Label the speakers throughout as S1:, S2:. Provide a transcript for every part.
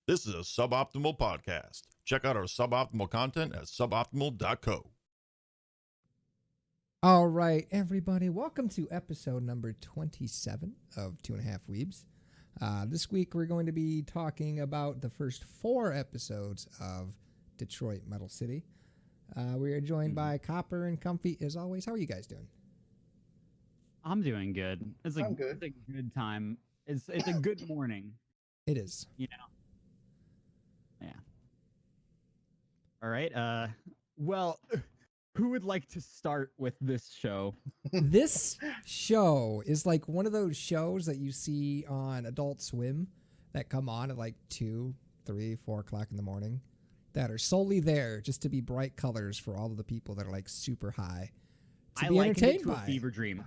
S1: This is a Suboptimal podcast. Check out our suboptimal content at suboptimal.co.
S2: All right, everybody, welcome to episode number 27 of 2.5 Weebs. This week we're going to be talking about the first 4 episodes of Detroit Metal City. We are joined by Copper and Comfy as always. How are you guys doing?
S3: I'm doing good.
S4: I'm good.
S3: It's a good time. It's a good morning.
S2: It is.
S3: You know. Yeah. All right. Well, who would like to start with this show?
S2: This show is like one of those shows that you see on Adult Swim that come on at like 2, 3, 4 o'clock in the morning that are solely there just to be bright colors for all of the people that are like super high to
S3: I
S2: be
S3: liken it
S2: entertained
S3: to a
S2: by.
S3: fever dream.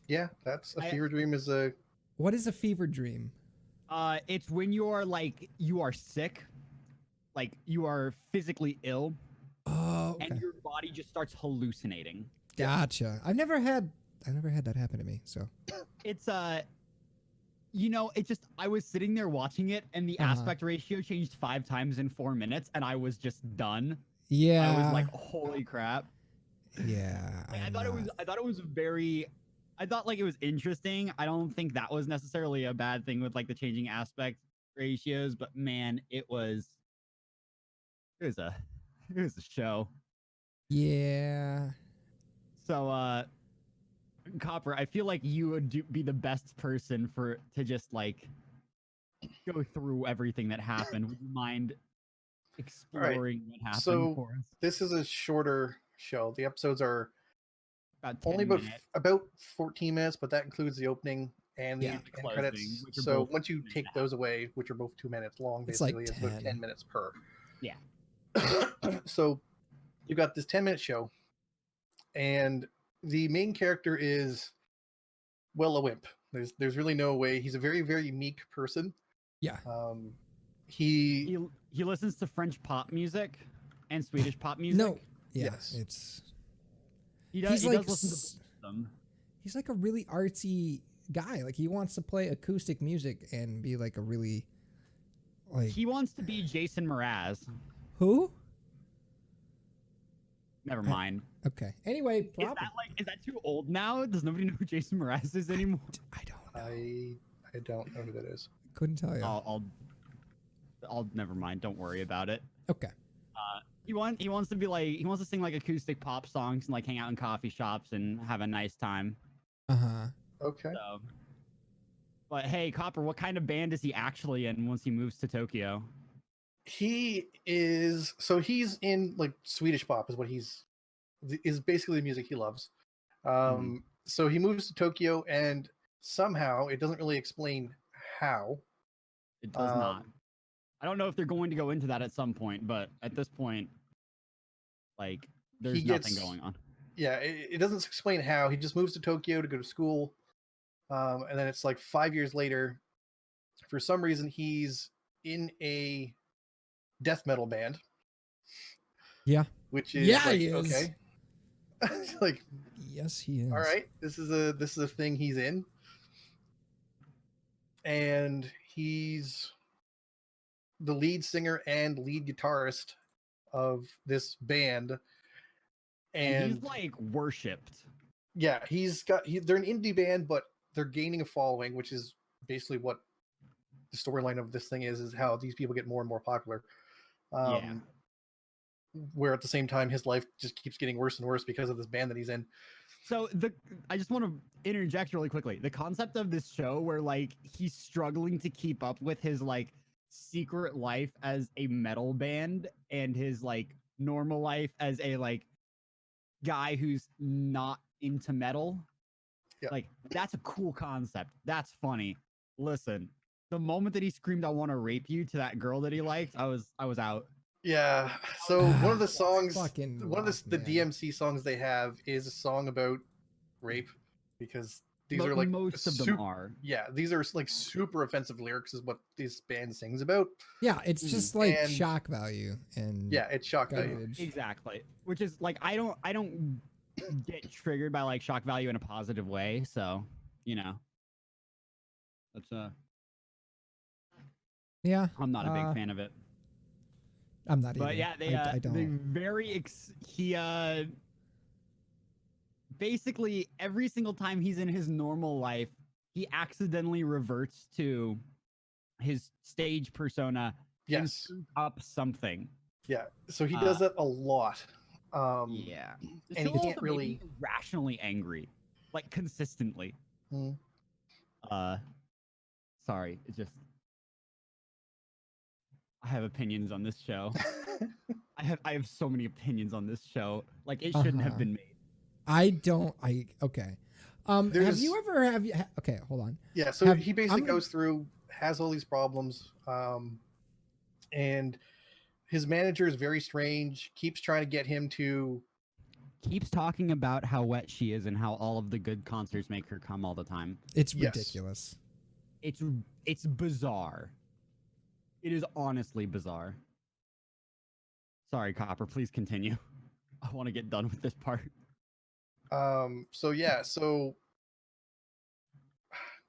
S4: Yeah, that's a fever dream is a...
S2: What is a fever dream?
S3: It's when you are sick, like you are physically ill,
S2: Oh, okay.
S3: and your body just starts hallucinating.
S2: Gotcha. I've never had that happen to me. So
S3: It's I was sitting there watching it, and the
S2: Uh-huh.
S3: aspect ratio changed 5 times in 4 minutes, and I was just done.
S2: yeah,
S3: I was like, holy crap.
S2: yeah.
S3: Like, I thought like it was interesting. I don't think that was necessarily a bad thing with like the changing aspect ratios, but man, it was a show.
S2: Yeah.
S3: So Copper, I feel like you would be the best person to just like go through everything that happened. Would you mind exploring what happened
S4: So
S3: for us?
S4: this is a shorter show. The episodes are
S3: About 10
S4: only
S3: minutes.
S4: about 14 minutes, but that includes the opening and the
S2: Yeah.
S4: end
S3: Closing,
S4: credits.
S3: which are
S4: So
S3: both
S4: once you
S3: 1 minute
S4: take
S3: and a half.
S4: those away, which are both 2 minutes long,
S2: It's like
S4: basically, it's about
S2: 10.
S4: 10 minutes per.
S3: Yeah.
S4: So you've got this 10-minute show, and the main character is, well, a wimp. There's really no way. He's a very, very meek person.
S2: Yeah.
S4: He
S3: He listens to French pop music and Swedish pop music.
S2: No. Yeah.
S4: Yes.
S2: It's
S3: He does
S2: He's
S3: he
S2: like
S3: does listen to both of them.
S2: he's like a really artsy guy. Like he wants to play acoustic music and be like a really like
S3: He wants to be Jason Mraz.
S2: who?
S3: Never mind.
S2: Okay. Anyway,
S3: Is that too old now? Does nobody know who Jason Mraz is anymore?
S2: I don't know.
S4: I don't know who that is.
S2: Couldn't tell you.
S3: I'll never mind. Don't worry about it.
S2: Okay.
S3: He wants to sing like acoustic pop songs and like hang out in coffee shops and have a nice time.
S2: Uh-huh.
S4: Okay.
S3: So, but hey, Copper, what kind of band is he actually in once he moves to Tokyo?
S4: He's in like Swedish pop is basically the music he loves. So he moves to Tokyo, and somehow it doesn't really explain how.
S3: It does not. I don't know if they're going to go into that at some point, but at this point, like, there's nothing going on.
S4: Yeah, it doesn't explain how. He just moves to Tokyo to go to school, and then it's like 5 years later. For some reason, he's in a death metal band.
S2: Yeah.
S4: Which is
S2: Yeah,
S4: like,
S2: he is.
S4: okay. Like,
S2: Yes, he is.
S4: all right, this is a thing he's in, and he's the lead singer and lead guitarist of this band. And
S3: he's like worshipped.
S4: yeah, they're an indie band, but they're gaining a following, which is basically what the storyline of this thing is how these people get more and more popular.
S3: Yeah.
S4: Where at the same time his life just keeps getting worse and worse because of this band that he's in.
S3: So I just want to interject really quickly. The concept of this show where like he's struggling to keep up with his like secret life as a metal band and his like normal life as a like guy who's not into metal.
S4: Yeah.
S3: Like that's a cool concept. That's funny. Listen, the moment that he screamed "I want to rape you" to that girl that he liked, I was out.
S4: Yeah. So one of the songs,
S2: Fucking
S4: one of
S2: rock,
S4: the
S2: man.
S4: DMC songs they have is a song about rape, because these are like
S3: most of them are.
S4: Yeah, these are like super offensive lyrics is what this band sings about.
S2: Yeah, it's just like
S4: And-
S2: shock value and
S4: Yeah, it's shock value.
S2: garbage.
S3: Exactly. Which is like I don't get triggered by like shock value in a positive way, so you know. That's
S2: Yeah.
S3: I'm not a big fan of it.
S2: I'm not
S3: But
S2: either.
S3: yeah,
S2: I
S3: they
S2: don't.
S3: he basically every single time he's in his normal life, he accidentally reverts to his stage persona and
S4: Yes.
S3: screws up something.
S4: Yeah. So he
S3: Uh,
S4: does that a lot.
S3: Yeah. The
S4: And
S3: show
S4: he can't
S3: also made
S4: really.
S3: me irrationally angry, like consistently.
S4: Hmm.
S3: Sorry, it just I have opinions on this show. I have so many opinions on this show. Like it shouldn't have
S2: Uh-huh.
S3: been made.
S2: I don't. Okay. Have
S4: There's-
S2: you ever okay, hold on.
S4: Yeah. So
S2: Have-
S4: he basically
S2: I'm gonna-
S4: goes through, has all these problems, and his manager is very strange. Keeps trying to get him to.
S3: Keeps talking about how wet she is and how all of the good concerts make her come all the time.
S2: It's
S4: Yes.
S2: ridiculous.
S3: It's bizarre. It is honestly bizarre. Sorry, Copper, please continue. I want to get done with this part.
S4: So yeah. So.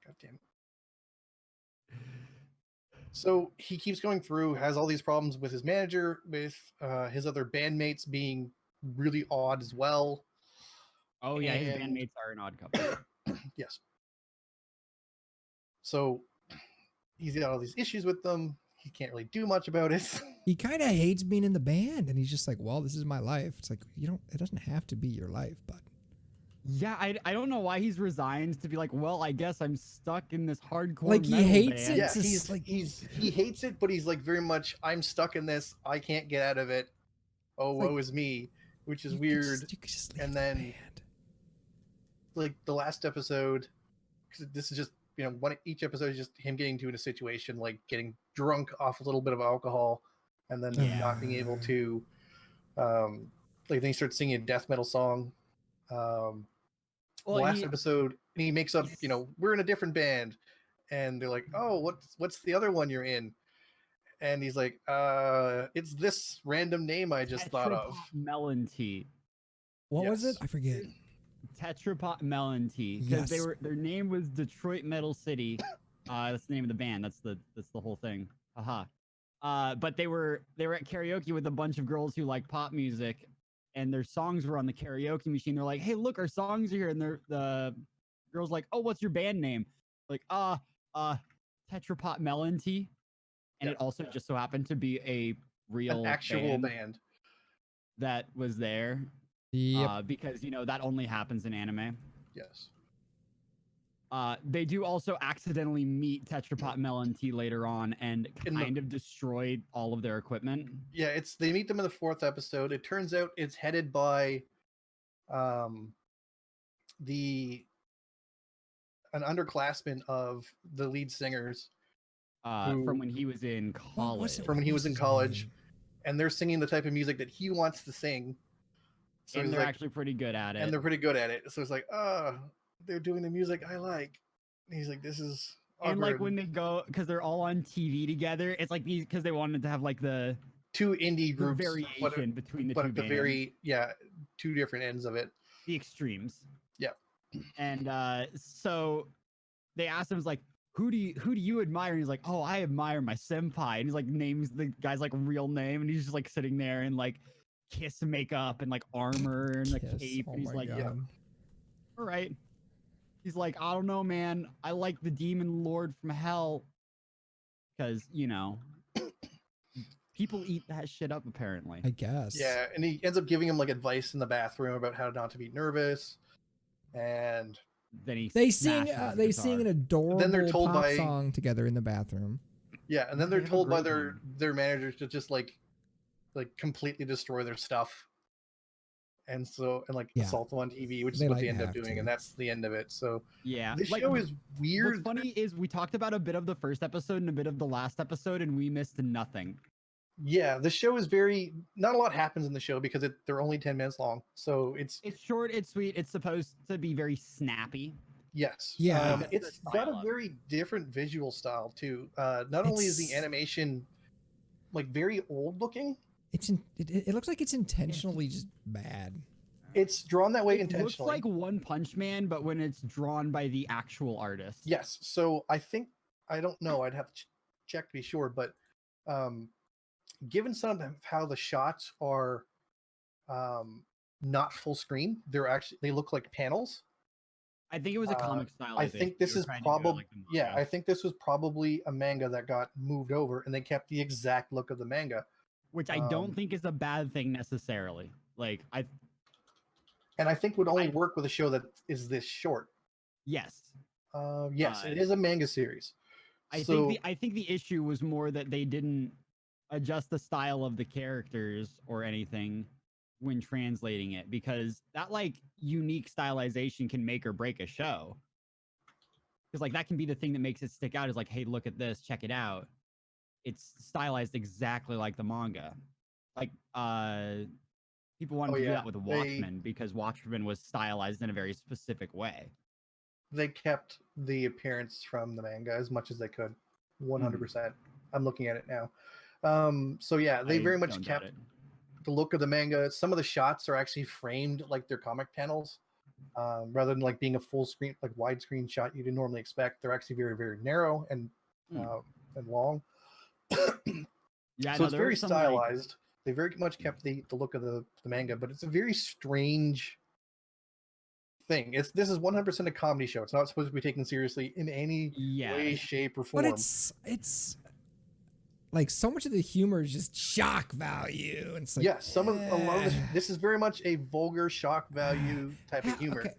S4: God damn it. So he keeps going through, has all these problems with his manager, with his other bandmates being really odd as well.
S3: Oh yeah, his
S4: And-
S3: bandmates are an odd couple.
S4: Yes. So he's got all these issues with them. He can't really do much about it.
S2: He kind of hates being in the band, and he's just like, "Well, this is my life." It's like you don't. It doesn't have to be your life, but
S3: Yeah, I don't know why he's resigned to be like, well, I guess I'm stuck in this hardcore.
S2: Like, he
S3: metal
S2: hates
S3: band.
S2: it.
S4: Yeah,
S2: It's just like-
S4: he hates it, but he's like very much, I'm stuck in this. I can't get out of it. Oh,
S2: It's like-
S4: woe is me, which is
S2: you could
S4: weird.
S2: you could just leave
S4: And
S2: the
S4: then-
S2: band.
S4: Like the last episode, because this is just each episode is just him getting into a situation like getting drunk off a little bit of alcohol, and then not being able to, like then he starts singing a death metal song. The last episode, and he makes up, we're in a different band, and they're like, oh, what's the other one you're in? And he's like, it's this random name I just thought of.
S3: Melon Tea.
S2: What was it?
S4: Yes.
S2: I forget.
S3: Tetrapot Melon Tea, because
S2: Yes.
S3: their name was Detroit Metal City. That's the name of the band. That's the whole thing. Haha. But they were at karaoke with a bunch of girls who like pop music, and their songs were on the karaoke machine. They're like, "Hey, look, our songs are here." And the girls like, "Oh, what's your band name?" Like, Tetrapot Melon Tea. And
S4: Yeah.
S3: it also just so happened to be a real
S4: An actual band.
S3: that was there.
S2: Yep.
S3: Because that only happens in anime.
S4: Yes.
S3: They do also accidentally meet Tetrapot Melon Tea later on and kind of destroyed all of their equipment.
S4: Yeah, they meet them in the 4th episode. It turns out it's headed by an underclassman of the lead singers
S3: From when he was in college.
S4: from when he was in college, and they're singing the type of music that he wants to sing. So
S3: And
S4: he's
S3: they're
S4: like,
S3: actually pretty good at it.
S4: and they're pretty good at it. So it's like, they're doing the music I like. And he's like, this is awkward.
S3: And like when they go, because they're all on TV together, it's like these, because they wanted to have like the
S4: 2 indie groups,
S3: variation between the
S4: but
S3: two
S4: at the
S3: bands.
S4: 2 different ends of it.
S3: The extremes.
S4: Yeah.
S3: And so they asked him, it's like, who do you admire? And he's like, oh, I admire my senpai. And he's like names the guy's like real name, and he's just like sitting there in like Kiss makeup and like armor and the
S2: Kiss.
S3: cape.
S2: Oh
S3: And he's
S2: my
S3: like,
S2: God.
S3: all right. He's like, I don't know, man. I like the Demon Lord from Hell. Because, people eat that shit up, apparently.
S2: I guess.
S4: Yeah, and he ends up giving him like advice in the bathroom about how not to be nervous. And
S3: Then he
S2: They sing.
S3: smashes
S2: They
S3: the
S2: sing an
S3: guitar.
S2: adorable
S4: Then they're told
S2: pop
S4: by-
S2: song together in the bathroom.
S4: yeah, and then
S3: They
S4: they're
S3: have a
S4: told by
S3: great
S4: their managers to just like completely destroy their stuff. And
S2: Yeah.
S4: assault them on TV, which is
S2: They,
S4: what
S2: like,
S4: they end up
S2: have
S4: doing,
S2: to.
S4: and that's the end of it. So
S3: Yeah.
S4: this
S3: like,
S4: show is
S3: What's
S4: weird.
S3: funny is we talked about a bit of the first episode and a bit of the last episode, and we missed nothing.
S4: Yeah, the show is not a lot happens in the show because they're only 10 minutes long. So it's
S3: It's short, it's sweet, it's supposed to be very snappy.
S4: yes.
S2: Yeah.
S3: That's
S4: It's
S3: the
S4: got
S3: style
S4: a
S3: of
S4: very different visual style too. Not only is the
S2: It's-
S4: animation like very old looking,
S2: It looks like it's intentionally just bad.
S4: it's drawn that way
S3: It looks
S4: intentionally.
S3: like One Punch Man, but when it's drawn by the actual artist.
S4: Yes. So I don't know. I'd have to check to be sure, but given some of how the shots are not full screen, they look like panels.
S3: I think it was a comic style.
S4: I think this is probably I think this was probably a manga that got moved over, and they kept the exact look of the manga,
S3: which I don't think is a bad thing necessarily. Like I
S4: think would only work with a show that is this short.
S3: Yes.
S4: Yes, it is a manga series.
S3: I think the issue was more that they didn't adjust the style of the characters or anything when translating it, because that like unique stylization can make or break a show. Because like that can be the thing that makes it stick out, is like, hey, look at this, check it out. It's stylized exactly like the manga. Like people wanted to do that with Watchmen because Watchmen was stylized in a very specific way.
S4: They kept the appearance from the manga as much as they could. 100%. I'm looking at it now. So yeah, they very much kept the look of the manga. Some of the shots are actually framed like they're comic panels, rather than like being a full screen, like widescreen shot you'd normally expect. They're actually very, very narrow and long.
S3: Yeah,
S4: so it's very stylized. They very much kept the look of the manga, but it's a very strange thing. This is 100% a comedy show. It's not supposed to be taken seriously in any way, shape, or form.
S2: But it's like so much of the humor is just shock value. And it's like,
S4: a lot of this is very much a vulgar shock value type of humor. Okay.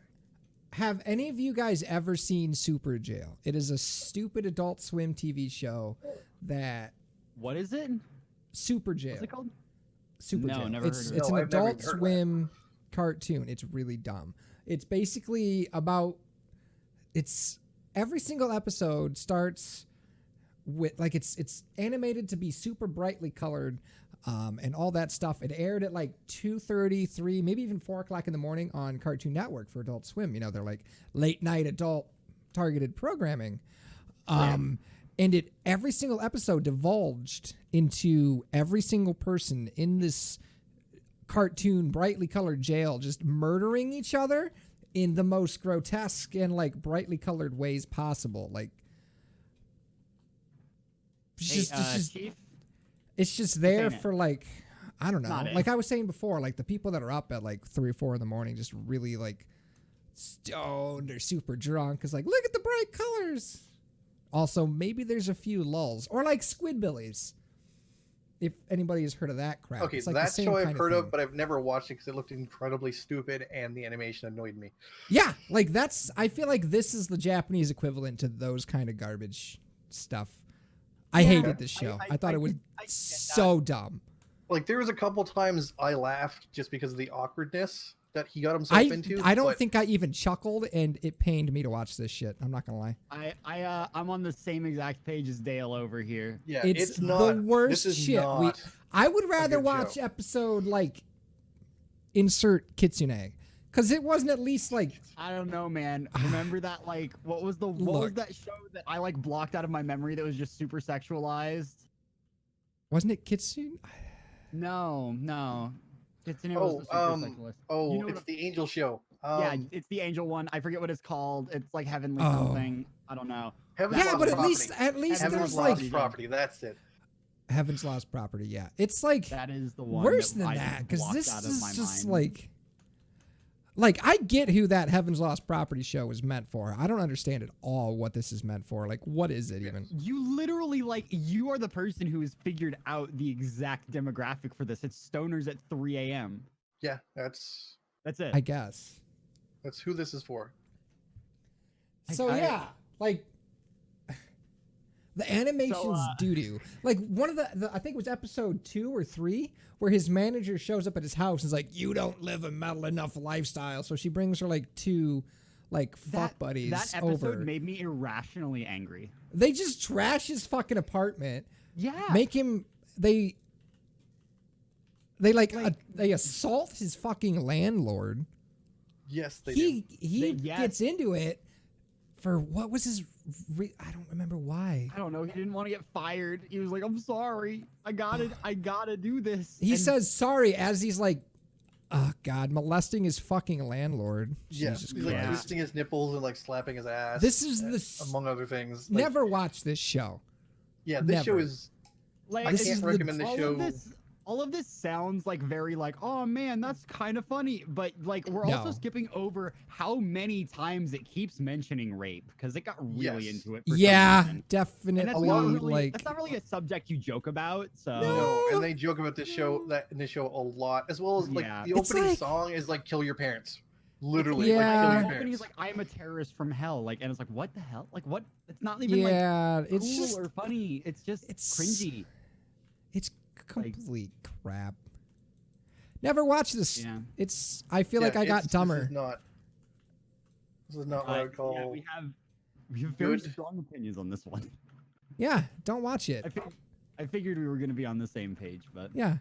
S2: Have any of you guys ever seen Super Jail? It is a stupid Adult Swim TV show that.
S3: What is it?
S2: Super Jail.
S3: What's it called?
S2: Super Jail.
S3: Never heard of it.
S2: It's an Adult Swim cartoon. It's really dumb. It's basically about. It's every single episode starts with like it's animated to be super brightly colored, and all that stuff. It aired at like 2:30, 3, maybe even 4 o'clock in the morning on Cartoon Network for Adult Swim. You know, they're like late night adult targeted programming. And every single episode divulged into every single person in this cartoon brightly colored jail just murdering each other in the most grotesque and like brightly colored ways possible. Like it's just there for like, I don't know. Like I was saying before, like the people that are up at like 3 or 4 in the morning just really like stoned or super drunk is like, look at the bright colors. Also, maybe there's a few lulls or like Squidbillies. If anybody has heard of that crap.
S4: Okay,
S2: like
S4: that show I've heard of, but I've never watched it because it looked incredibly stupid and the animation annoyed me.
S2: Yeah, like I feel like this is the Japanese equivalent to those kind of garbage stuff. I hated this show. I thought it was so dumb.
S4: Like there was a couple times I laughed just because of the awkwardness that he got himself into.
S2: I don't think I even chuckled, and it pained me to watch this shit. I'm not gonna lie.
S3: I'm on the same exact page as Dale over here.
S4: Yeah,
S2: it's not the worst shit. I would rather watch episode like insert Kitsune, because it wasn't at least like,
S3: I don't know, man. Remember that like what was that show that I like blocked out of my memory that was just super sexualized?
S2: Wasn't it Kitsune?
S3: No. Kitsune was the super sexualist.
S4: It's the Angel show.
S3: Yeah, it's the Angel one. I forget what it's called. It's like Heavenly something. I don't know.
S2: But at least
S4: Heaven's Lost Property. That's it.
S2: Heaven's Lost Property. Yeah, it's like
S3: that is the one
S2: worse than that, because this is just like I get who that Heaven's Lost Property show was meant for. I don't understand at all what this is meant for. Like, what is it even?
S3: You literally you are the person who has figured out the exact demographic for this. It's stoners at 3 a.m.
S4: Yeah, that's
S3: it.
S2: I guess
S4: that's who this is for.
S2: So like the animation's doo-doo. Like one of the I think it was episode 2 or 3 where his manager shows up at his house and is like, you don't live a metal enough lifestyle. So she brings her like 2 like fuck buddies
S3: that episode
S2: over.
S3: Made me irrationally angry.
S2: They just trash his fucking apartment.
S3: Yeah.
S2: Make him they assault his fucking landlord.
S4: Yes,
S2: he gets into it for what was his I don't remember why.
S3: I don't know. He didn't want to get fired. He was like, I'm sorry. I gotta do this.
S2: He says sorry as he's like, oh God, molesting his fucking landlord.
S4: Yes, he's like twisting his nipples and like slapping his ass.
S2: This is
S4: among other things.
S2: Never watch this show.
S4: Yeah, this show
S2: Never.
S4: is.
S3: Like
S4: I
S2: This
S3: it's-
S2: is
S4: can't
S2: the-
S4: recommend this
S3: all
S4: show.
S3: of this all of this sounds like very like, oh man, that's kind of funny, but like we're also
S2: No.
S3: skipping over how many times it keeps mentioning rape because it got really
S4: Yes.
S3: into it for
S2: Yeah,
S3: some reason. And
S2: definitely.
S3: that's
S4: A
S3: not
S4: lot of-
S3: really
S2: like
S3: that's not really a subject you joke about. So
S4: No, and they joke about this show in this show a lot, as well as like
S3: Yeah.
S4: the
S2: It's
S4: opening
S2: like-
S4: song is like "Kill your parents,"
S3: It's
S4: literally, like
S2: Yeah.
S4: "Kill
S3: the
S4: your
S3: opening
S4: parents."
S3: is like, I'm a terrorist from hell, like, and it's like, what the hell? Like, what? It's not even like
S2: yeah,
S3: cool
S2: it's just
S3: or funny. It's just
S2: it's-
S3: cringy.
S2: it's complete crap. Never watched this.
S3: Yeah.
S2: It's. I feel
S4: Yeah,
S2: like I got
S4: This
S2: dumber.
S4: is not. This is not what I would call.
S3: Yeah, we have very
S4: good.
S3: strong opinions on this one.
S2: Yeah, don't watch it.
S3: I figured we were going to be on the same page, but
S2: Yeah.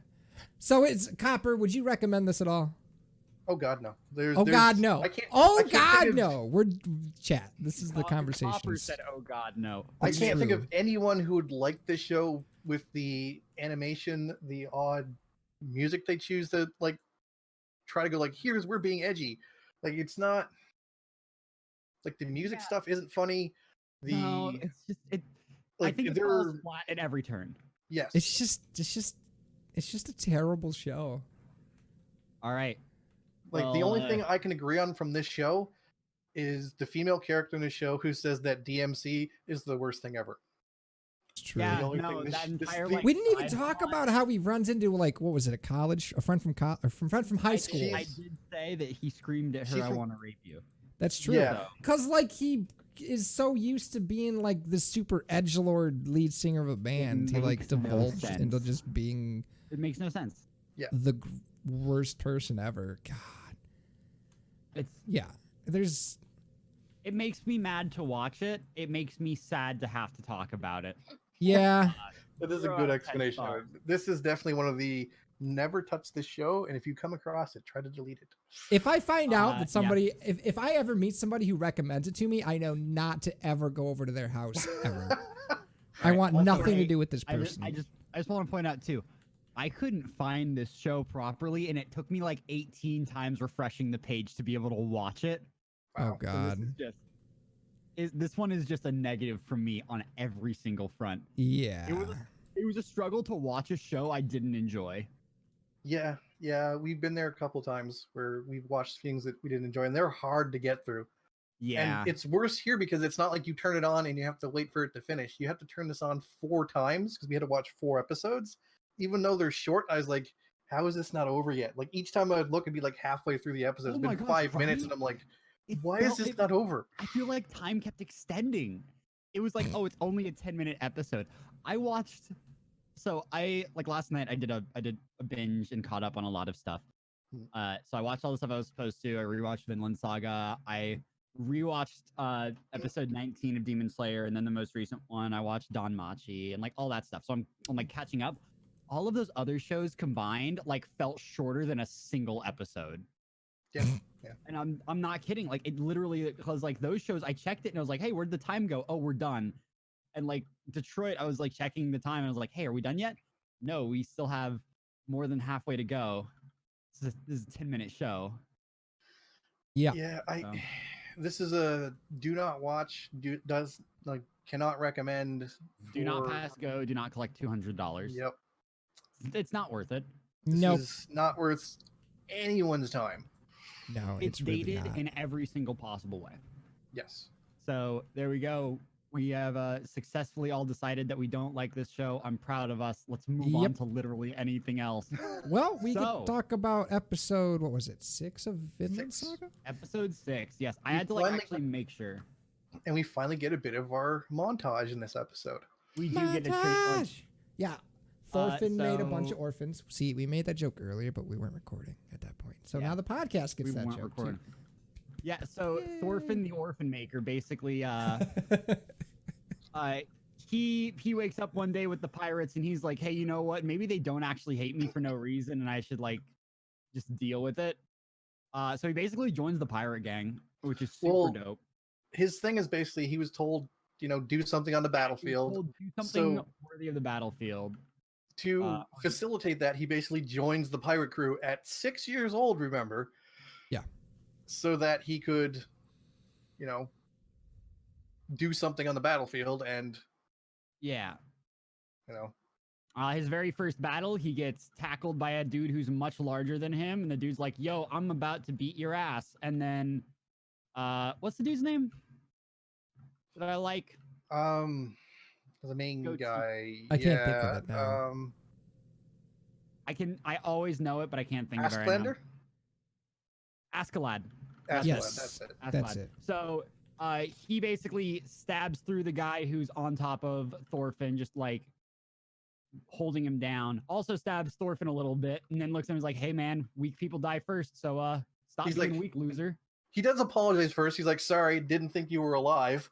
S2: So it's Copper. Would you recommend this at all?
S4: Oh God, no.
S2: Oh God, no.
S4: I can't.
S2: Oh
S4: I can't
S2: God,
S4: think of-
S2: no. We're chat. This is the
S3: Copper
S2: conversation.
S3: said, "Oh God, no."
S4: I
S2: That's
S4: can't think
S2: true.
S4: of anyone who would like this show with the animation, the odd music they choose to like try to go like, here's we're being edgy. Like it's not like the music
S3: Yeah.
S4: stuff isn't funny. The
S3: No, it's just it. I
S4: like
S3: think it
S4: they're
S3: falls flat at every turn.
S4: yes.
S2: It's just a terrible show.
S3: All right.
S4: Like the
S3: Well,
S4: only thing I can agree on from this show is the female character in the show who says that DMC is the worst thing ever.
S2: It's true.
S4: The
S3: Yeah,
S4: only
S3: no,
S4: thing this-
S3: that
S4: this
S3: entire
S4: thing-
S3: like,
S2: We didn't even
S3: side
S2: talk
S3: plot-
S2: about how he runs into like what was it, a college, a friend from friend from high school.
S3: I did say that he screamed at her,
S4: She's
S3: "I
S4: from-
S3: want to rape you."
S2: That's true.
S4: Yeah.
S2: Cause like he is so used to being like the super edgelord lead singer of a band, he like
S3: makes no
S2: divulged
S3: sense.
S2: into just being
S3: It makes no sense.
S2: the worst person ever. God.
S3: It's
S2: Yeah. There's
S3: it makes me mad to watch it. It makes me sad to have to talk about it.
S2: yeah.
S4: That is a
S3: 0
S4: good
S3: out of 10
S4: explanation. of it.
S3: stars.
S4: This is definitely one of the never touch this show, and if you come across it, try to delete it.
S2: If I find out
S3: Yeah.
S2: that somebody if I ever meet somebody who recommends it to me, I know not to ever go over to their house ever. I want
S3: Also,
S2: nothing to
S3: hey,
S2: do with this
S3: I just,
S2: person.
S3: I just want to point out too, I couldn't find this show properly, and it took me like 18 times refreshing the page to be able to watch it.
S2: Oh
S4: Wow.
S3: So
S2: God.
S3: this one is just a negative from me on every single front.
S2: Yeah.
S3: It was a struggle to watch a show I didn't enjoy.
S4: Yeah, we've been there a couple times where we've watched things that we didn't enjoy, and they're hard to get through.
S3: Yeah,
S4: And it's worse here because it's not like you turn it on and you have to wait for it to finish. You have to turn this on 4 times because we had to watch 4 episodes. Even though they're short, I was like, how is this not over yet? Like each time I'd look, it'd be like halfway through the episode.
S3: Oh
S4: It's
S3: my
S4: been
S3: gosh,
S4: 5 minutes,
S3: right?
S4: and I'm like,
S3: It
S4: why is
S3: felt-
S4: this
S3: it-
S4: not over?
S3: I feel like time kept extending. It was like, oh, it's only a 10-minute episode. I watched. So I like last night. I did a binge and caught up on a lot of stuff.
S4: Hmm.
S3: So I watched all the stuff I was supposed to. I rewatched Vinland Saga. I rewatched episode 19 of Demon Slayer, and then the most recent one I watched Don Machi and like all that stuff. So I'm like catching up. All of those other shows combined like felt shorter than a single episode.
S4: Yeah, yeah.
S3: And I'm not kidding. Like it literally because like those shows I checked it and I was like, hey, where'd the time go? Oh, we're done. And like Detroit, I was like checking the time and I was like, hey, are we done yet? No, we still have more than halfway to go. This is a 10-minute show.
S2: Yeah.
S4: Yeah,
S3: So.
S4: This is a do not watch. Cannot recommend.
S3: Do not
S4: for-
S3: pass go. Do not collect $200.
S4: Yep.
S3: It's not worth it.
S4: This
S2: Nope.
S4: is not worth anyone's time.
S2: No,
S3: It's
S2: really
S3: dated
S2: not.
S3: in every single possible way.
S4: Yes.
S3: So there we go. We have successfully all decided that we don't like this show. I'm proud of us. Let's move on
S2: Yep.
S3: to literally anything else.
S2: Well, we
S3: So-
S2: could talk about episode, what was it, 6 of Vinland
S4: 6.
S2: Saga?
S3: Episode 6. Yes, I
S4: We
S3: had to like
S4: finally-
S3: actually make sure.
S4: And we finally get a bit of our montage in this episode.
S3: We do get to treat like,
S2: Montage! Yeah. Thorfinn made a bunch of
S3: so-
S2: orphans. See, we made that joke earlier, but we weren't recording at that point. So
S3: Yeah.
S2: now the podcast gets
S3: we
S2: that
S3: weren't
S2: joke
S3: recording. Yeah, so Thorfinn the Orphan Maker basically
S2: too.
S3: he wakes up one day with the pirates and he's like, hey, you know what? Maybe they don't actually hate me for no reason and I should like just deal with it. So he basically joins the pirate gang, which is super
S4: Well,
S3: dope.
S4: His thing is basically he was told, do something on the
S3: He was
S4: battlefield.
S3: told, do something
S4: So-
S3: worthy of the battlefield.
S4: To facilitate that, he basically joins the pirate crew at 6 years old, remember?
S2: Yeah.
S4: So that he could, do something on the battlefield and
S3: Yeah.
S4: you know.
S3: His very first battle, he gets tackled by a dude who's much larger than him, and the dude's like, "Yo, I'm about to beat your ass." And then, what's the dude's name that I like?
S4: The main
S3: Goatee.
S4: guy.
S2: I can't think of it now.
S3: I always know it, but I can't think of it right now.
S4: Asklander?
S3: Askeladd.
S4: Asklander,
S2: Yes.
S4: that's it.
S2: That's
S3: Askeladd.
S2: it.
S3: So, he basically stabs through the guy who's on top of Thorfinn, just like holding him down. Also stabs Thorfinn a little bit, and then looks at him and is like, "Hey man, weak people die first, so stop
S4: He's
S3: being
S4: like-
S3: weak, loser."
S4: He does apologize first. He's like, "Sorry, didn't think you were alive."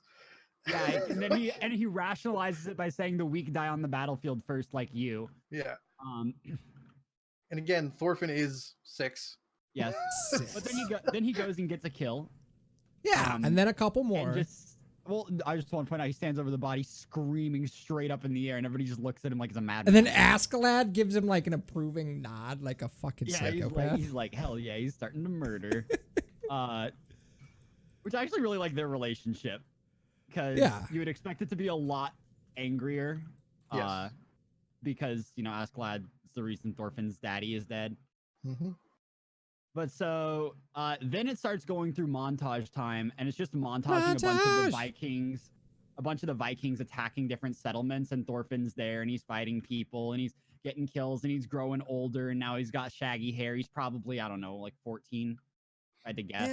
S3: Yeah, and then he rationalizes it by saying the weak die on the battlefield first, like you.
S4: Yeah.
S3: Um,
S4: And again, Thorfinn is 6.
S3: yes, but then he goes and gets a kill.
S2: Yeah, and then a couple more.
S3: And I just want to point out he stands over the body, screaming straight up in the air, and everybody just looks at him like he's a madman.
S2: And then Askeladd gives him like an approving nod, like a fucking psychopath.
S3: He's like, hell yeah, he's starting to murder. Which I actually really like their relationship, because you would expect it to be a lot angrier.
S4: Yes.
S3: Because Askeladd is the reason Thorfinn's daddy is dead.
S4: Mm-hmm.
S3: But so then it starts going through montage time, and it's just montaging a bunch of the Vikings attacking different settlements, and Thorfinn's there, and he's fighting people, and he's getting kills, and he's growing older, and now he's got shaggy hair. He's probably, I don't know, like 14, if I had to guess.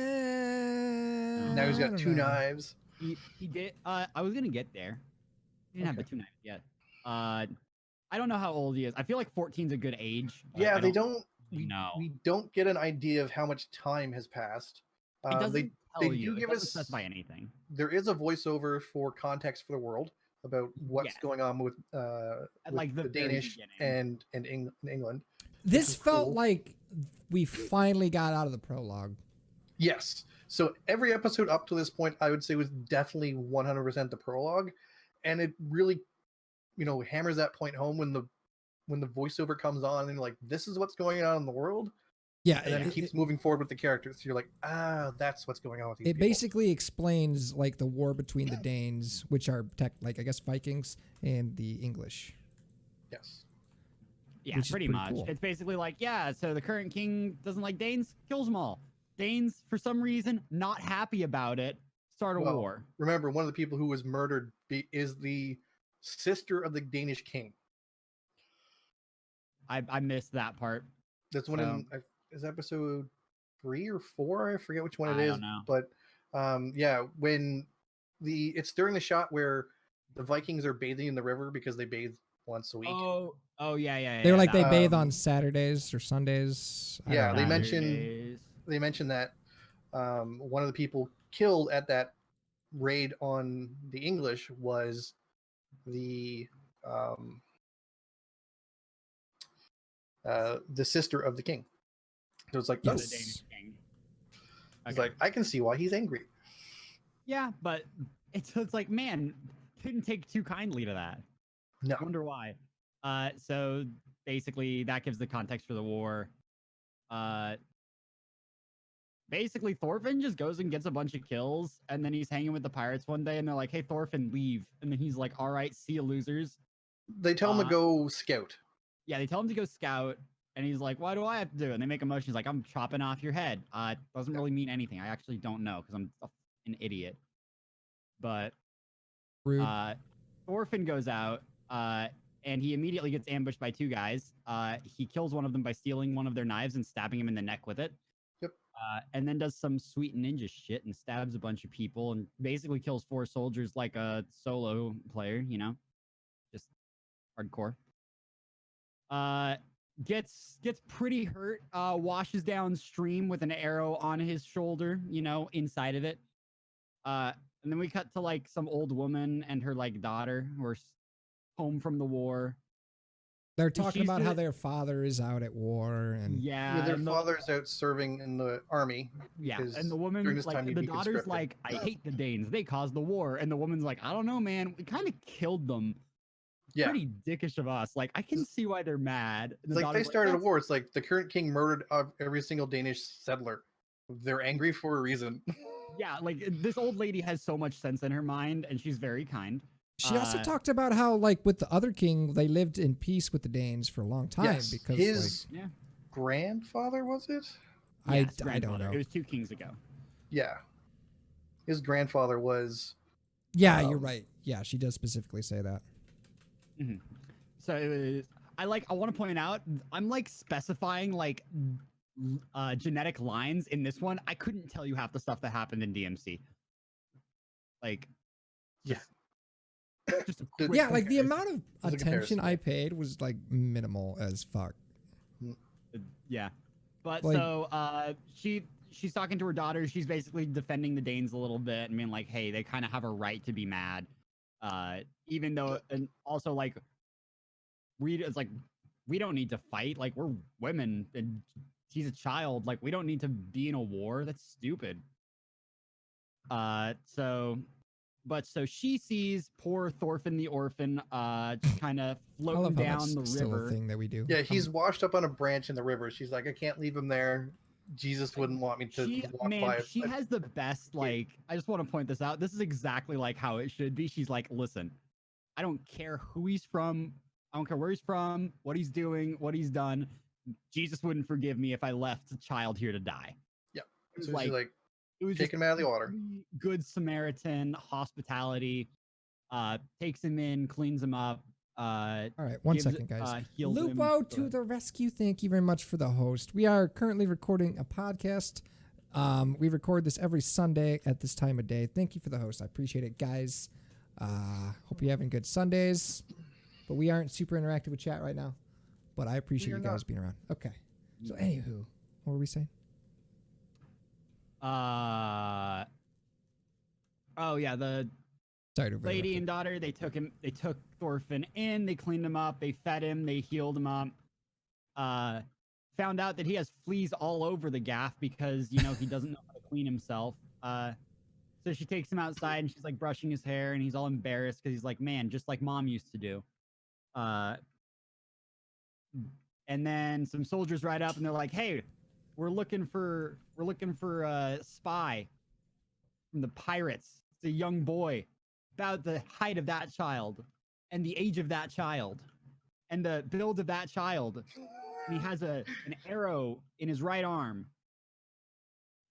S4: Now he's got 2 knives.
S3: He did. I was gonna get there. He didn't have the 2 knives yet. I don't know how old he is. I feel like 14's a good age.
S4: Yeah, they don't.
S3: No,
S4: We don't get an idea of how much time has passed.
S3: It doesn't
S4: they
S3: tell
S4: do
S3: you.
S4: give
S3: It doesn't
S4: us
S3: specify anything.
S4: There is a voiceover for context for the world about what's going on with
S3: like
S4: the
S3: the very
S4: Danish
S3: beginning.
S4: and England.
S2: This felt
S4: cool.
S2: like we finally got out of the prologue.
S4: Yes. So every episode up to this point, I would say, was definitely 100% the prologue, and it really, hammers that point home when the voiceover comes on and like, this is what's going on in the world.
S2: Yeah,
S4: And then it keeps moving forward with the characters. So you're like, that's what's going on with these
S2: It
S4: people.
S2: basically explains like the war between the Danes, which are I guess Vikings, and the English.
S4: Yes.
S3: Yeah,
S2: which is
S3: pretty
S2: pretty
S3: much.
S2: cool.
S3: It's basically like, so the current king doesn't like Danes, kills them all. Danes, for some reason, not happy about it, start a war.
S4: Remember, one of the people who was murdered is the sister of the Danish king.
S3: I missed that part.
S4: That's one in is episode 3 or 4. I forget which one it
S3: I
S4: is.
S3: don't know.
S4: But when it's during the shot where the Vikings are bathing in the river because they bathe once a week.
S3: Oh yeah.
S2: They were like they bathe
S4: one.
S2: on Saturdays or Sundays. I
S4: Yeah,
S2: don't
S4: they
S2: know.
S4: mentioned that one of the people killed at that raid on the English was the sister of the king. So it's like,
S3: The
S2: Yes.
S3: Danish king.
S4: He's
S3: Okay.
S4: like, I can see why he's angry.
S3: Yeah, but it's like, man, didn't take too kindly to that.
S4: No.
S3: I wonder why. So basically that gives the context for the war. Basically Thorfinn just goes and gets a bunch of kills, and then he's hanging with the pirates one day, and they're like, "Hey Thorfinn, leave." And then he's like, "All right, see you losers."
S4: They tell him to go scout.
S3: Yeah, they tell him to go scout, and he's like, "Why do I have to do it?" And they make a motion. He's like, "I'm chopping off your head." Doesn't really mean anything. I actually don't know because I'm an idiot. But
S2: Rude.
S3: Thorfinn goes out, and he immediately gets ambushed by 2 guys. He kills one of them by stealing one of their knives and stabbing him in the neck with it.
S4: Yep.
S3: And then does some sweet ninja shit and stabs a bunch of people and basically kills 4 soldiers like a solo player, just hardcore. Gets pretty hurt, washes downstream with an arrow on his shoulder, inside of it. And then we cut to like some old woman and her like daughter who are home from the war.
S2: They're talking
S3: she's
S2: about how
S3: the-
S2: their father is out at war and
S3: Yeah,
S4: Their
S3: and
S4: father's out serving in the army.
S3: Yeah,
S4: because
S3: and the woman,
S4: during this time
S3: like,
S4: he'd
S3: the
S4: be
S3: daughter's
S4: conscripted.
S3: like, "I hate the Danes. They caused the war." And the woman's like, "I don't know, man. We kind of killed them.
S4: Yeah.
S3: Pretty dickish of us. Like, I can see why they're mad." And
S4: It's
S3: the
S4: like they
S3: daughter's
S4: started a
S3: "That's-
S4: war. It's like the current king murdered every single Danish settler. They're angry for a reason.
S3: Yeah, like this old lady has so much sense in her mind, and she's very kind.
S2: She also talked about how, like, with the other king, they lived in peace with the Danes for a long time.
S4: Yes,
S2: because
S4: his
S3: Yeah.
S4: grandfather, was it?
S2: I don't
S3: grandfather.
S2: know.
S3: It was 2 kings ago.
S4: Yeah, his grandfather was.
S2: Yeah, you're right. Yeah, she does specifically say that.
S3: Mm-hmm. So it was, I want to point out, I'm like specifying like genetic lines in this one. I couldn't tell you half the stuff that happened in DMC. Like,
S4: Yeah.
S3: just a
S4: The-
S3: quick
S2: Yeah, like the
S3: comparison.
S2: amount of
S4: There's a
S2: attention
S4: comparison,
S2: I
S4: yeah.
S2: paid was like minimal as fuck.
S3: Yeah. But
S2: Like-
S3: so she's talking to her daughter. She's basically defending the Danes a little bit and being like, hey, they kind of have a right to be mad. Even though, and also like, it's like, we don't need to fight. Like, we're women and he's a child. Like, we don't need to be in a war. That's stupid. So she sees poor Thorfinn the orphan just kind of
S2: I love
S3: floating
S2: how
S3: down the
S2: that's still a
S3: river.
S2: thing that we do.
S4: Yeah, he's washed up on a branch in the river. She's like, I can't leave him there. Jesus wouldn't want me to walk by.
S3: She has the best, like, I just want to point this out. This is exactly like how it should be. She's like, listen, I don't care who he's from. I don't care where he's from, what he's doing, what he's done. Jesus wouldn't forgive me if I left a child here to die.
S4: Yeah.
S3: It was
S4: So she's like,
S3: it was
S4: take
S3: just
S4: him out of the water.
S3: really Good Samaritan hospitality. Takes him in, cleans him up.
S2: All right, one
S3: gives-
S2: second, guys.
S3: heals him.
S2: Lupo
S3: Go
S2: to
S3: ahead.
S2: the rescue. Thank you very much for the host. We are currently recording a podcast. We record this every Sunday at this time of day. Thank you for the host. I appreciate it, guys. Hope you're having good Sundays. But we aren't super interactive with chat right now. But I appreciate
S4: We are
S2: you guys
S4: not.
S2: being around. Okay. So, anywho, what were we saying?
S3: Oh yeah, the
S2: Sorry to
S3: lady
S2: interrupt.
S3: and daughter, they took Thorfinn in, they cleaned him up, they fed him, they healed him up. Found out that he has fleas all over the gaff because, he doesn't know how to clean himself. So she takes him outside and she's like brushing his hair and he's all embarrassed because he's like, man, just like mom used to do. And then some soldiers ride up and they're like, hey, we're looking for a spy from the pirates. It's a young boy about the height of that child and the age of that child and the build of that child. And he has an arrow in his right arm.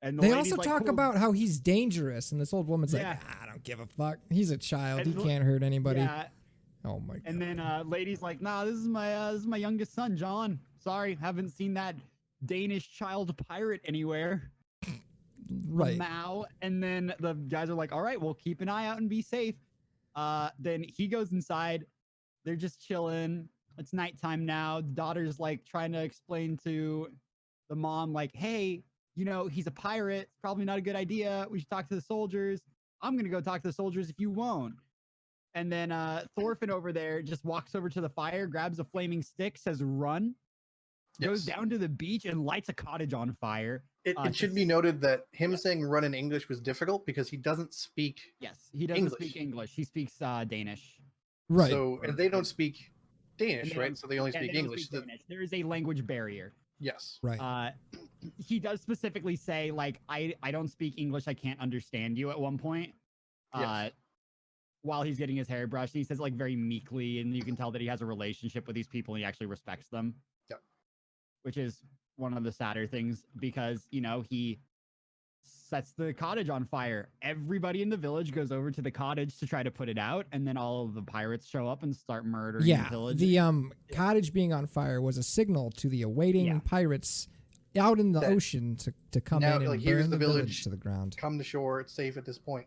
S3: And the
S2: They
S3: lady's
S2: also
S3: like,
S2: talk
S3: "Cool."
S2: about how he's dangerous, and this old woman's
S3: Yeah.
S2: like, I don't give a fuck. He's a child.
S3: And
S2: He can't hurt anybody.
S3: Yeah.
S2: Oh my god.
S3: And then lady's like, nah, this is my youngest son, John. Sorry, haven't seen that Danish child pirate anywhere.
S2: Right.
S3: Mao. And then the guys are like, all right, we'll keep an eye out and be safe. Then he goes inside. They're just chilling. It's nighttime now. The daughter's like trying to explain to the mom, like, hey, he's a pirate. It's probably not a good idea. We should talk to the soldiers. I'm going to go talk to the soldiers if you won't. And then Thorfinn over there just walks over to the fire, grabs a flaming stick, says run, goes
S4: Yes.
S3: down to the beach and lights a cottage on fire.
S4: It should be noted that him saying run in English was difficult because he doesn't speak.
S3: Yes, he doesn't
S4: English.
S3: speak English. He speaks Danish.
S2: Right.
S4: So, and they don't speak
S3: And
S4: Danish,
S3: they
S4: right?
S3: don't-
S4: So they only
S3: yeah,
S4: speak
S3: they don't
S4: English.
S3: speak Danish. There is a language barrier.
S4: Yes.
S2: Right.
S3: He does specifically say, like, I don't speak English. I can't understand you at one point.
S4: Yes.
S3: While he's getting his hair brushed, he says like very meekly, and you can tell that he has a relationship with these people and he actually respects them.
S4: Yep.
S3: Which is one of the sadder things because, he sets the cottage on fire. Everybody in the village goes over to the cottage to try to put it out, and then all of the pirates show up and start murdering and
S2: Yeah.
S3: pillaging.
S2: The cottage being on fire was a signal to the awaiting
S3: Yeah.
S2: pirates out in the
S4: That-
S2: ocean to come
S4: Now,
S2: in and
S4: like, here's
S2: burn
S4: the
S2: the village
S4: village.
S2: to the ground.
S4: Come to shore. It's safe at this point.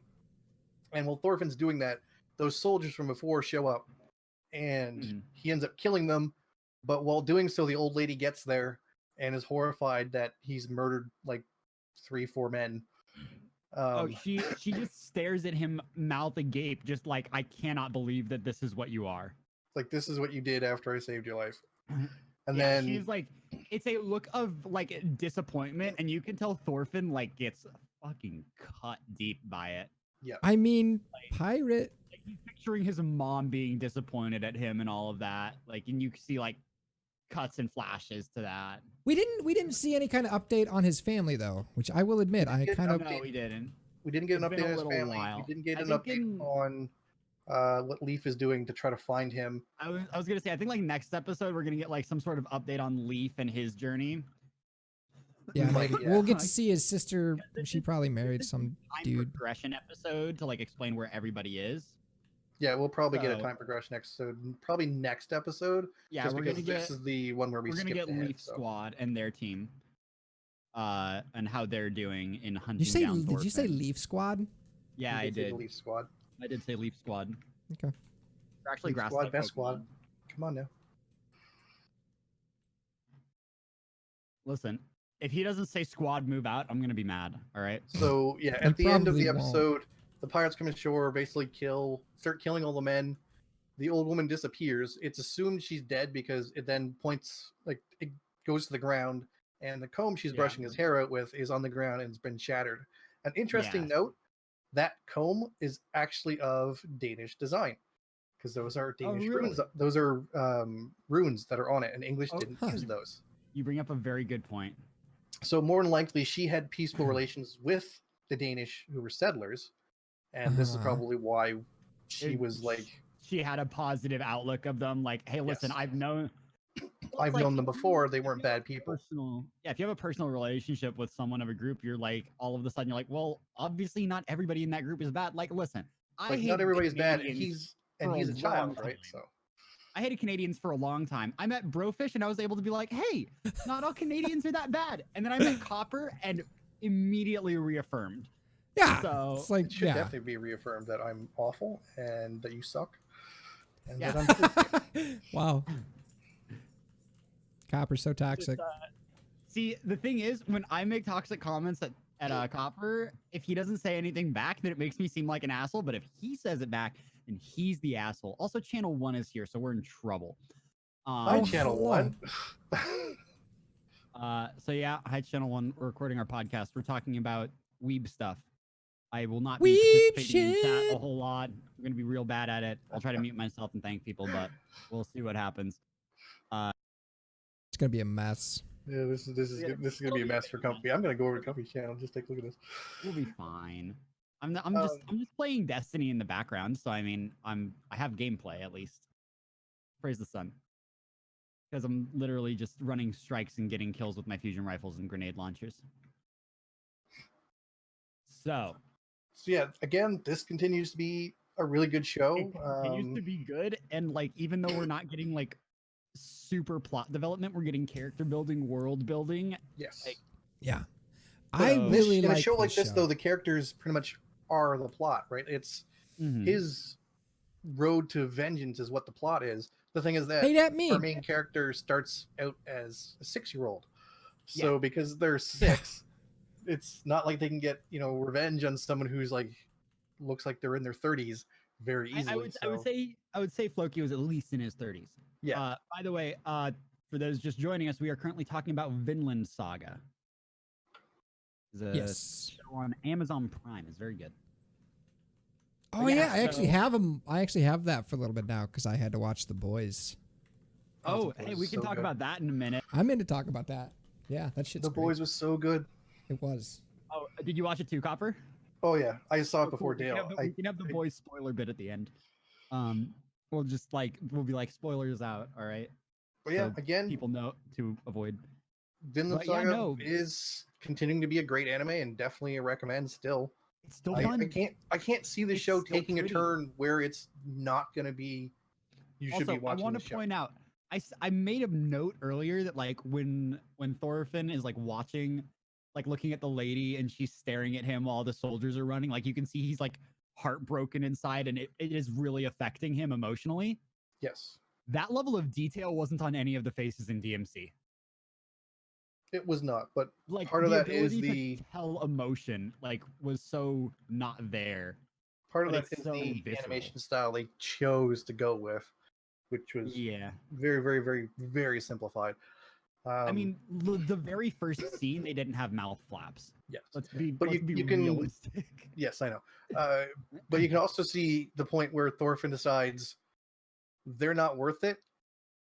S4: And while Thorfinn's doing that, those soldiers from before show up, and
S3: Mhm.
S4: he ends up killing them. But while doing so, the old lady gets there and is horrified that he's murdered like 3-4 men.
S3: She just stares at him mouth agape, just like, I cannot believe that this is what you are.
S4: Like, this is what you did after I saved your life. And
S3: Yeah,
S4: then
S3: she's like, it's a look of like disappointment, and you can tell Thorfinn like gets fucking cut deep by it.
S2: I mean, pirate.
S3: Like he's picturing his mom being disappointed at him and all of that. Like, and you can see like cuts and flashes to that.
S2: We didn't see any kind of update on his family though, which I will admit I
S4: get
S2: kind of
S3: No, we didn't.
S4: we didn't get an
S3: It's been
S4: update
S3: a
S4: on his
S3: little
S4: family.
S3: while.
S4: We didn't get
S3: I
S4: an
S3: think
S4: update
S3: in-
S4: on what Leaf is doing to try to find him.
S3: I was gonna say, I think like next episode we're gonna get like some sort of update on Leaf and his journey.
S2: Yeah,
S4: Like,
S2: maybe.
S4: yeah.
S2: We'll get to see his sister. She probably married some
S3: Time
S2: dude.
S3: progression episode to like explain where everybody is.
S4: Yeah, we'll probably get a
S3: So-
S4: time progression episode, probably next episode.
S3: Yeah,
S4: just
S3: we're
S4: because
S3: gonna
S4: this
S3: get
S4: is the one where we
S3: we're gonna
S4: skipped
S3: get
S4: ahead,
S3: Leaf
S4: so.
S3: Squad and their team, and how they're doing in hunting
S2: You say?
S3: down.
S2: Did you say
S3: Thorfinn.
S2: Leaf Squad?
S3: Yeah, I
S4: You say
S3: did.
S4: The Leaf Squad.
S3: I did say Leaf Squad.
S2: Okay.
S3: They're actually
S4: Leaf
S3: grass
S4: Squad,
S3: type
S4: best
S3: Pokemon.
S4: squad. Come on now.
S3: Listen, if he doesn't say squad move out, I'm gonna be mad. All right.
S4: So yeah,
S2: He
S4: at the end of the
S2: probably won't.
S4: episode, the pirates come ashore, basically start killing all the men. The old woman disappears. It's assumed she's dead because it then points, like, it goes to the ground, and the comb she's
S3: Yeah.
S4: brushing his hair out with is on the ground and it's been shattered. An interesting
S3: Yes.
S4: note: that comb is actually of Danish design, because those are Danish runes.
S3: really?
S4: Those are runes that are on it, and English
S3: Oh,
S4: didn't
S2: huh.
S4: use those.
S3: You bring up a very good point.
S4: So more than likely, she had peaceful relations with the Danish who were settlers, and this is
S2: Uh-huh.
S4: probably why she
S3: It-
S4: was like,
S3: She had a positive outlook of them. Like, hey, listen,
S4: Yes.
S3: I've known.
S4: I've known them before. They weren't
S3: if you have
S4: bad people.
S3: If you have a personal relationship with someone of a group, you're like, all of a sudden, you're like, well, obviously, not everybody in that group is bad. Like, listen, I
S4: Like,
S3: hated
S4: not everybody's bad.
S3: Canadians
S4: And
S3: for
S4: he's
S3: a
S4: a child,
S3: long
S4: right?
S3: time.
S4: So
S3: I hated Canadians for a long time. I met Brofish and I was able to be like, hey, not all Canadians are that bad. And then I met Copper and immediately reaffirmed.
S2: Yeah.
S3: So-
S2: It's like
S4: it should
S2: yeah.
S4: definitely be reaffirmed that I'm awful and that you suck. And
S3: Yeah.
S4: that I'm
S2: Wow. Copper's so toxic.
S3: See, the thing is, when I make toxic comments at Copper, if he doesn't say anything back, then it makes me seem like an asshole. But if he says it back, then he's the asshole. Also, Channel 1 is here, so we're in trouble.
S4: Hi,
S2: Oh,
S4: Channel
S2: hello.
S4: 1.
S3: So yeah, hi Channel 1. We're recording our podcast. We're talking about Weeb stuff. I will not be
S2: Weeb
S3: participating in chat
S2: shit.
S3: a whole lot. I'm gonna be real bad at it. I'll try to mute myself and thank people, but we'll see what happens.
S2: It's gonna be a mess.
S4: Yeah, this is gonna be a mess for Comfy. I'm gonna go over to Comfy's channel. Just take a look at this.
S3: We'll be fine. I'm just playing Destiny in the background, so I mean, I have gameplay at least. Praise the sun. Because I'm literally just running strikes and getting kills with my fusion rifles and grenade launchers. So
S4: So yeah, again, this continues to be a really good show.
S3: it continues to be good, and like even though we're not getting like super plot development, we're getting character building, world building.
S4: Yes.
S3: like,
S2: Yeah.
S3: So-
S2: I
S3: This-
S2: really
S4: in
S2: like
S4: a show like this,
S2: show.
S4: though, the characters pretty much are the plot, right? It's his road to vengeance is what the plot is. The thing is that
S2: Hey, that me.
S4: our main character starts out as a 6-year-old. So because they're 6, it's not like they can get, revenge on someone who's like looks like they're in their 30s very easily.
S3: I would say Floki was at least in his 30s.
S4: Yeah.
S3: By the way, for those just joining us, we are currently talking about Vinland Saga. It's a
S2: Yes.
S3: show on Amazon Prime. It's very good.
S2: Oh
S3: yeah,
S2: yeah, I actually
S3: so-
S2: have them. I actually have that for a little bit now because I had to watch The Boys.
S3: Oh,
S4: The
S3: hey,
S4: Boys
S3: we
S4: is
S3: can
S4: so
S3: talk
S4: good.
S3: about that in a minute.
S2: I'm in to talk about that. Yeah, that shit's
S4: The
S2: great.
S4: Boys was so good.
S2: It was.
S3: Oh, did you watch it too, Copper?
S4: Oh yeah, I saw it
S3: Oh,
S4: before
S3: cool.
S4: Dale.
S3: We can have the boys spoiler bit at the end. We'll just we'll be like spoilers out. All right,
S4: But yeah,
S3: so
S4: again,
S3: people know to avoid.
S4: Vinland
S3: but yeah,
S4: Saga
S3: no.
S4: is continuing to be a great anime and definitely a recommend still.
S3: It's still
S4: I
S3: fun.
S4: can't see the
S3: It's
S4: show
S3: still
S4: taking
S3: pretty.
S4: a turn where it's not going to be. You should
S3: Also,
S4: be watching
S3: I want
S4: the
S3: to
S4: show.
S3: point out, I made a note earlier that like when Thorfinn is like watching, like looking at the lady and she's staring at him while the soldiers are running, like you can see he's like heartbroken inside and it is really affecting him emotionally.
S4: Yes,
S3: That level of detail wasn't on any of the faces in DMC.
S4: it was not, but
S3: Like
S4: part of
S3: the
S4: that is
S3: ability to tell emotion like was so not there.
S4: part of
S3: but
S4: that
S3: it's
S4: is
S3: so
S4: the
S3: visceral.
S4: animation style they chose to go with, which was
S3: Yeah.
S4: very, very, very, very simplified.
S3: I mean, the very first scene, they didn't have mouth flaps.
S4: yes,
S3: Let's be,
S4: But
S3: let's
S4: you
S3: be
S4: can-
S3: realistic.
S4: yes, I know. But you can also see the point where Thorfinn decides they're not worth it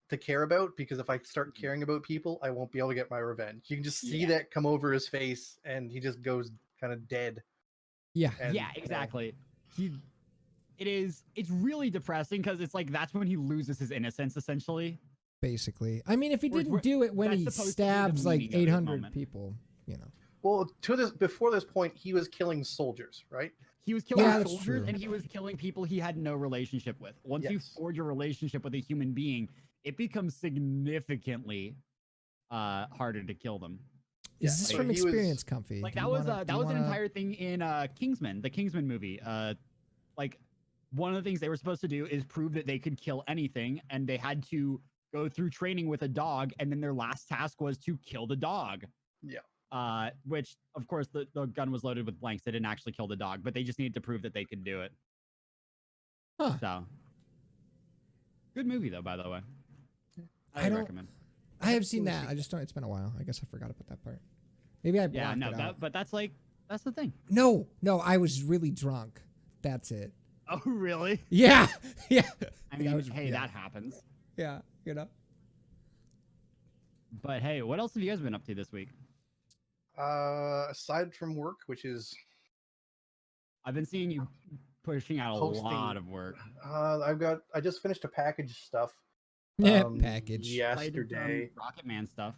S4: to care about, because if I start caring about people, I won't be able to get my revenge. You can just see
S3: Yeah.
S4: that come over his face, and he just goes kind of dead.
S2: Yeah.
S4: And,
S3: yeah, exactly. it's really depressing because it's like that's when he loses his innocence essentially.
S2: Basically, I mean, if he
S3: Whereas
S2: didn't do it when
S3: that's
S2: he
S3: supposed to be the
S2: stabs like
S3: meaning of his
S2: 800
S3: moment.
S2: people, you know.
S4: Well, before this point, he was killing soldiers, right?
S3: He was killing
S2: Yeah, that's
S3: soldiers
S2: true.
S3: and he was killing people he had no relationship with. Once you
S4: Yes.
S3: forge a relationship with a human being, it becomes significantly harder to kill them.
S2: Is this
S4: so
S2: from
S4: he was-
S2: experience, Comfy?
S3: Like
S2: Do
S3: that
S2: you
S3: was
S2: wanna- do
S3: that
S2: you
S3: was an
S2: wanna-
S3: entire thing in Kingsman, the Kingsman movie. Like one of the things they were supposed to do is prove that they could kill anything, and they had to go through training with a dog, and then their last task was to kill the dog.
S4: Yeah.
S3: Which of course the gun was loaded with blanks. They didn't actually kill the dog, but they just needed to prove that they could do it.
S2: Huh.
S3: So good movie though, by the way.
S2: I don't-
S3: recommend.
S2: I have seen that. I just don't. It's been a while. I guess I forgot about that part. Maybe I blocked
S3: Yeah, no,
S2: it out.
S3: but that's the thing.
S2: No, I was really drunk. That's it.
S3: Oh, really?
S2: Yeah, yeah.
S3: I mean,
S2: yeah.
S3: that happens.
S2: Yeah, you know.
S3: But hey, what else have you guys been up to this week?
S4: Aside from work, which is
S3: I've been seeing you pushing out a
S4: Posting.
S3: lot of work.
S4: I just finished a package stuff.
S2: Yeah, package.
S4: Yesterday.
S3: Rocket Man stuff.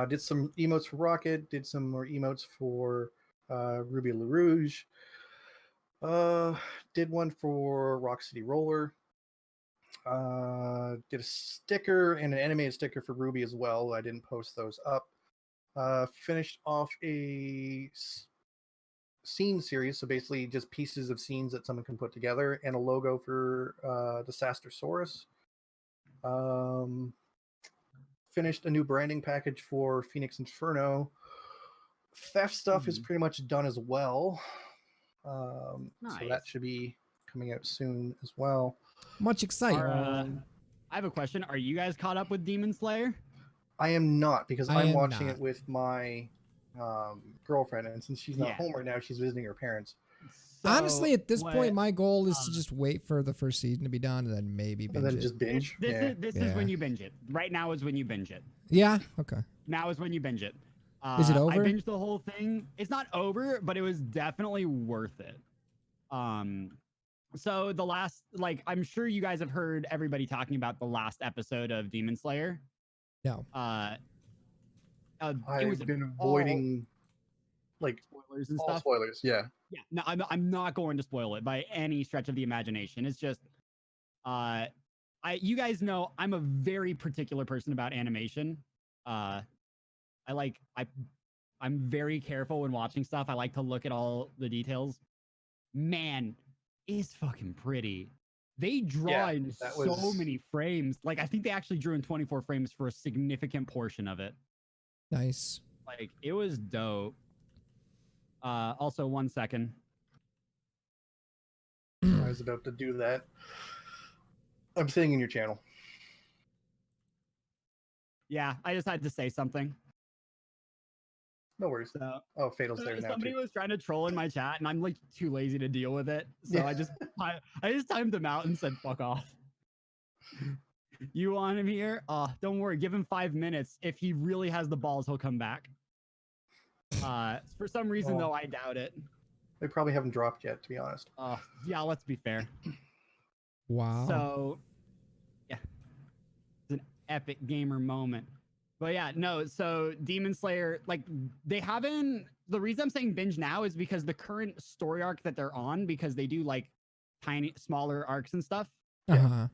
S4: Did some emotes for Rocket. Did some more emotes for Ruby LaRouge. Did one for Rock City Roller. Did a sticker and an animated sticker for Ruby as well. I didn't post those up. Finished off a scene series, so basically just pieces of scenes that someone can put together, and a logo for the Sastersaurus. Finished a new branding package for Phoenix Inferno. Theft stuff is pretty much done as well. So
S3: Nice.
S4: that should be coming out soon as well.
S2: Much exciting.
S3: I have a question. Are you guys caught up with Demon Slayer?
S4: I am not, because
S2: I
S4: I'm
S2: am
S4: watching
S2: not.
S4: it with my girlfriend, and since she's not
S3: Yeah.
S4: home right now, she's visiting her parents.
S2: Honestly, at this point,
S3: what-
S2: my goal is to just wait for the first season to be done and then maybe binge
S4: And then
S2: it.
S4: just binge.
S3: This is
S2: Yeah.
S3: when you binge it. Right now is when you binge it.
S2: Yeah. Okay.
S3: Now is when you binge it.
S2: Is it
S3: I
S2: over?
S3: binged the whole thing. It's not over, but it was definitely worth it. So the last, like, I'm sure you guys have heard everybody talking about the last episode of Demon Slayer.
S2: No.
S3: It
S4: I've
S3: was
S4: been
S3: all
S4: avoiding like
S3: spoilers and
S4: all
S3: stuff.
S4: spoilers. Yeah.
S3: Yeah, no, I'm not going to spoil it by any stretch of the imagination. It's just, you guys know I'm a very particular person about animation. I'm very careful when watching stuff. I like to look at all the details. Man, it's fucking pretty. They draw
S4: Yeah,
S3: in
S4: that
S3: so
S4: was-
S3: many frames. Like, I think they actually drew in 24 frames for a significant portion of it.
S2: Nice.
S3: Like, it was dope. Also, 1 second.
S4: I was about to do that. I'm sitting in your channel.
S3: Yeah, I just had to say something.
S4: No worries.
S3: So,
S4: Oh, Fatal's there now
S3: somebody
S4: too.
S3: was trying to troll in my chat, and I'm like too lazy to deal with it. So
S4: Yeah.
S3: I just timed him out and said, "Fuck off." You want him here? Don't worry. Give him 5 minutes. If he really has the balls, he'll come back. For some reason,
S4: Well.
S3: though, I doubt it.
S4: They probably haven't dropped yet, to be honest.
S3: Yeah, let's be fair.
S2: Wow.
S3: So, yeah, it's an epic gamer moment. But yeah, no. So Demon Slayer, like, they haven't. The reason I'm saying binge now is because the current story arc that they're on, because they do like tiny, smaller arcs and stuff.
S2: Uh-huh.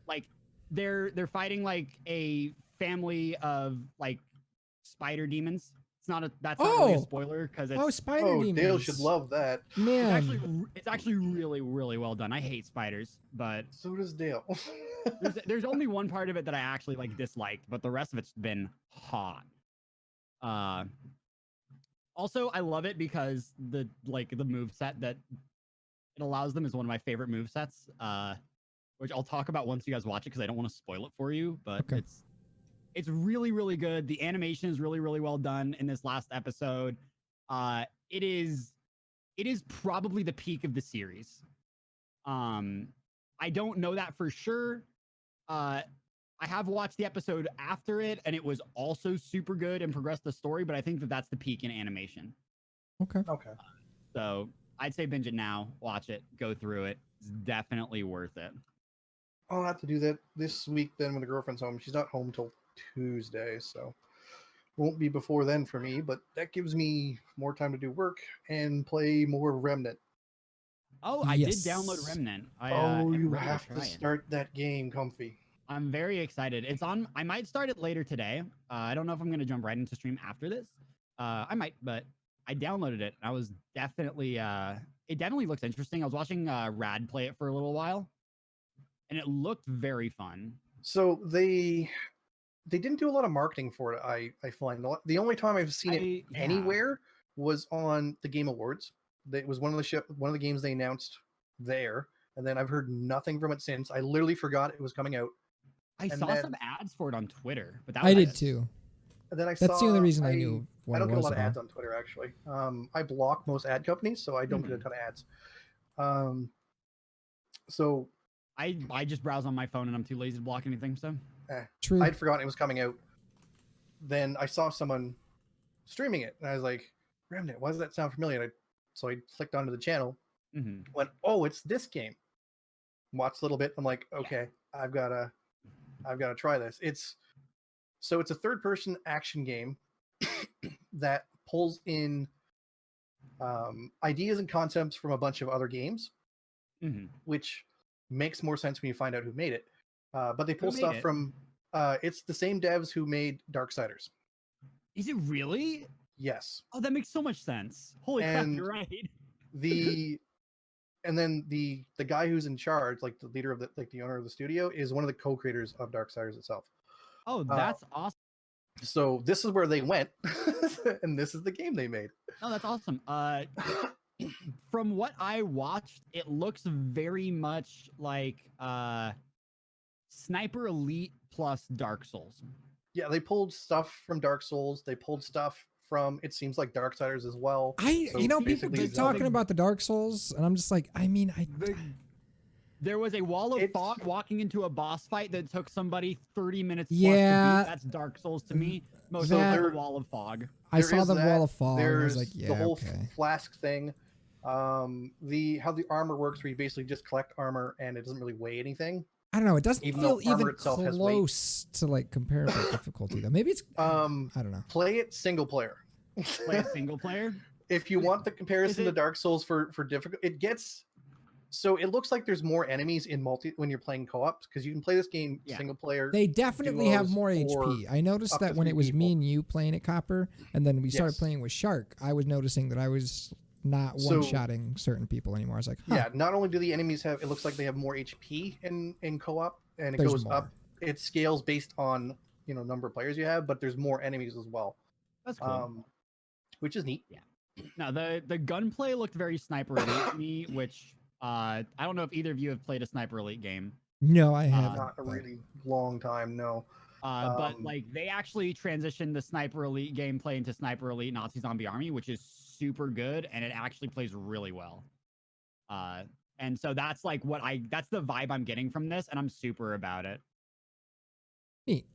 S3: Like, they're fighting like a family of like spider demons. It's not that's not really a
S2: Oh!
S3: spoiler because it's
S2: Oh, spider
S4: Oh,
S2: demons.
S4: Dale should love that.
S2: Man.
S3: it's actually really, really well done. I hate spiders, but
S4: So does Dale.
S3: there's only one part of it that I actually like disliked, but the rest of it's been hot. Also, I love it because the move set that it allows them is one of my favorite move sets. Which I'll talk about once you guys watch it because I don't want to spoil it for you, but
S2: Okay.
S3: it's really, really good. The animation is really, really well done in this last episode. It is probably the peak of the series. I don't know that for sure. I have watched the episode after it, and it was also super good and progressed the story, but I think that that's the peak in animation.
S2: Okay.
S4: Okay.
S3: So I'd say binge it now, watch it, go through it. It's definitely worth it.
S4: I'll have to do that this week then when the girlfriend's home. She's not home till Tuesday, so won't be before then for me, but that gives me more time to do work and play more Remnant.
S3: Oh, I did
S2: Yes.
S3: download Remnant. I
S4: Oh,
S3: am
S4: you
S3: ready
S4: have to
S3: try it.
S4: start that game, Comfy.
S3: I'm very excited. It's on. I might start it later today. I don't know if I'm gonna jump right into stream after this. I might, but I downloaded it. I was definitely. It definitely looks interesting. I was watching Rad play it for a little while, and it looked very fun.
S4: So they didn't do a lot of marketing for it. I find the only time I've seen it anywhere was on the Game Awards. It was one of the games they announced there, and then I've heard nothing from it since. I literally forgot it was coming out.
S3: I
S4: And
S3: saw
S4: then-
S3: some ads for it on Twitter, but that
S2: I
S3: was
S2: did
S3: it.
S2: too.
S4: And then
S2: That's the only reason I knew what
S4: I don't
S2: it
S4: get a
S2: was.
S4: lot of
S2: though.
S4: ads on Twitter actually. I block most ad companies, so I don't get a ton of ads. So
S3: I just browse on my phone and I'm too lazy to block anything. So
S2: True.
S4: I'd forgotten it was coming out. Then I saw someone streaming it, and I was like, "Remnant, why does that sound familiar?" So I clicked onto the channel, went, "Oh, it's this game." Watched a little bit. I'm like, "Okay, I've gotta try this." It's a third-person action game that pulls in ideas and concepts from a bunch of other games, which makes more sense when you find out who made it. But they pull
S3: made
S4: stuff
S3: it?
S4: from. It's the same devs who made Darksiders.
S3: Is it really?
S4: Yes.
S3: Oh, that makes so much sense. Holy crap,
S4: And
S3: you're right.
S4: And then the guy who's in charge, like the leader of the owner of the studio, is one of the co-creators of Darksiders itself.
S3: Oh, that's awesome.
S4: So this is where they went, and this is the game they made.
S3: Oh, that's awesome. From what I watched, it looks very much like Sniper Elite plus Dark Souls.
S4: Yeah, they pulled stuff from Dark Souls. They pulled stuff from, it seems like, Darksiders as well. So
S2: people
S4: basically
S2: keep talking about the Dark Souls, and I'm just like,
S3: There was a wall of fog walking into a boss fight that took somebody 30 minutes plus
S2: Yeah.
S3: to beat. That's Dark Souls to me. Most
S2: So
S3: of
S2: there-
S3: the wall of fog.
S2: I
S4: There
S2: saw
S4: is
S2: the
S4: that.
S2: wall of fog. And I
S4: There's
S2: was like, yeah,
S4: the whole
S2: okay.
S4: flask thing. How the armor works, where you basically just collect armor and it doesn't really weigh anything.
S2: I don't know. It doesn't
S4: Even
S2: feel
S4: though armor
S2: even
S4: itself has weight.
S2: close to like comparable difficulty though. Maybe it's I don't know.
S4: Play it single player.
S3: Play a single player.
S4: If you want the comparison to
S3: it-
S4: Dark Souls for difficult, it gets. So it looks like there's more enemies in when you're playing co-op, because you can play this game single player.
S2: They definitely have
S4: duos
S2: more
S4: or
S2: HP. I noticed
S4: up
S2: that
S4: to
S2: when
S4: 3
S2: it was me
S4: people.
S2: and you playing at Copper, and then we started
S4: Yes.
S2: playing with Shark, I was noticing that I was not
S4: So-
S2: one-shotting certain people anymore. I was like, huh,
S4: Yeah, not only do the enemies have, it looks like they have more HP in co-op, and it
S2: There's
S4: goes
S2: more.
S4: up. It scales based on number of players you have, but there's more enemies as well,
S3: That's cool.
S4: which is neat.
S3: Now the gunplay looked very Sniper Elite to me, which I don't know if either of you have played a Sniper Elite game.
S2: no, I haven't.
S4: Not a
S2: but-
S4: really long time, no.
S3: But like they actually transitioned the Sniper Elite gameplay into Sniper Elite Nazi Zombie Army, which is super good, and it actually plays really well. And so that's like that's the vibe I'm getting from this, and I'm super about it.
S2: Neat.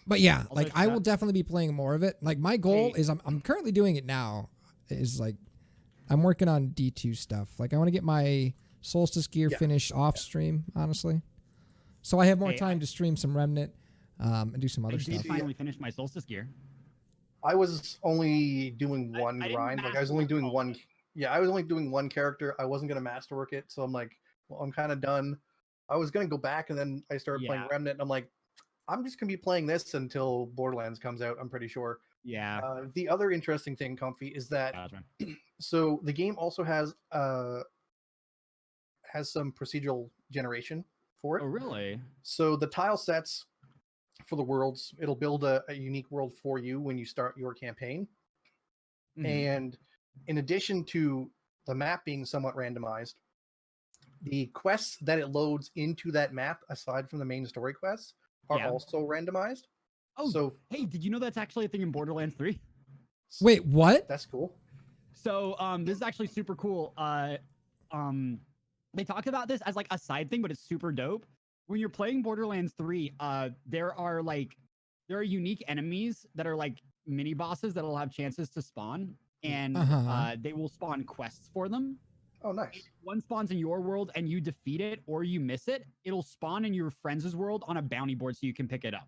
S2: But yeah,
S3: Also,
S2: like I will
S3: Chuck-
S2: definitely be playing more of it. Like my goal
S3: Hey.
S2: is I'm currently doing it now. Is like I'm working on D2 stuff. Like I want to get my Solstice gear finished off stream, honestly. So I have more
S3: Hey,
S2: time to stream some Remnant and do some
S3: I
S2: other
S3: did
S2: stuff.
S3: finally finish my Solstice gear.
S4: I was only doing
S3: I
S4: one
S3: didn't
S4: grind. Like I was only
S3: masterwork
S4: doing
S3: all of
S4: one.
S3: it.
S4: Yeah, I was only doing one character. I wasn't gonna masterwork it, so I'm like, well, I'm kind of done. I was gonna go back, and then I started playing
S3: Yeah.
S4: Remnant, and I'm like, I'm just gonna be playing this until Borderlands comes out. I'm pretty sure.
S3: Yeah.
S4: The other interesting thing, Comfy, is that
S3: Gotcha.
S4: so the game also has some procedural generation for it.
S3: Oh really?
S4: So the tile sets for the worlds, it'll build a unique world for you when you start your campaign.
S3: Mhm.
S4: And in addition to the map being somewhat randomized, the quests that it loads into that map, aside from the main story quests, are
S3: Yeah.
S4: also randomized.
S3: Oh,
S4: So
S3: hey, did you know that's actually a thing in Borderlands 3?
S2: Wait, what?
S4: that's cool.
S3: So this is actually super cool. They talk about this as like a side thing, but it's super dope. When you're playing Borderlands 3, there are unique enemies that are like mini bosses that'll have chances to spawn. and they will spawn quests for them.
S4: Oh, nice.
S3: If one spawns in your world and you defeat it or you miss it, it'll spawn in your friends' world on a bounty board so you can pick it up.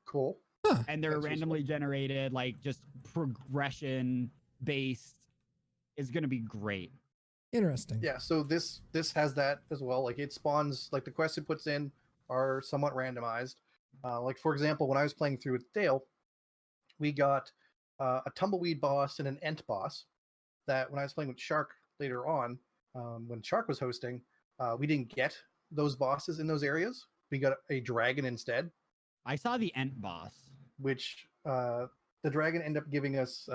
S4: Cool.
S2: Huh.
S3: And they're
S4: That's
S3: randomly generated, like just progression based. Is going to be great.
S2: Interesting.
S4: Yeah, so this has that as well. Like it spawns, like the quests it puts in are somewhat randomized. Like for example, when I was playing through with Dale, we got a tumbleweed boss and an ent boss. That when I was playing with Shark later on, when Shark was hosting, we didn't get those bosses in those areas. We got a dragon instead.
S3: I saw the ent boss.
S4: Which the dragon ended up giving us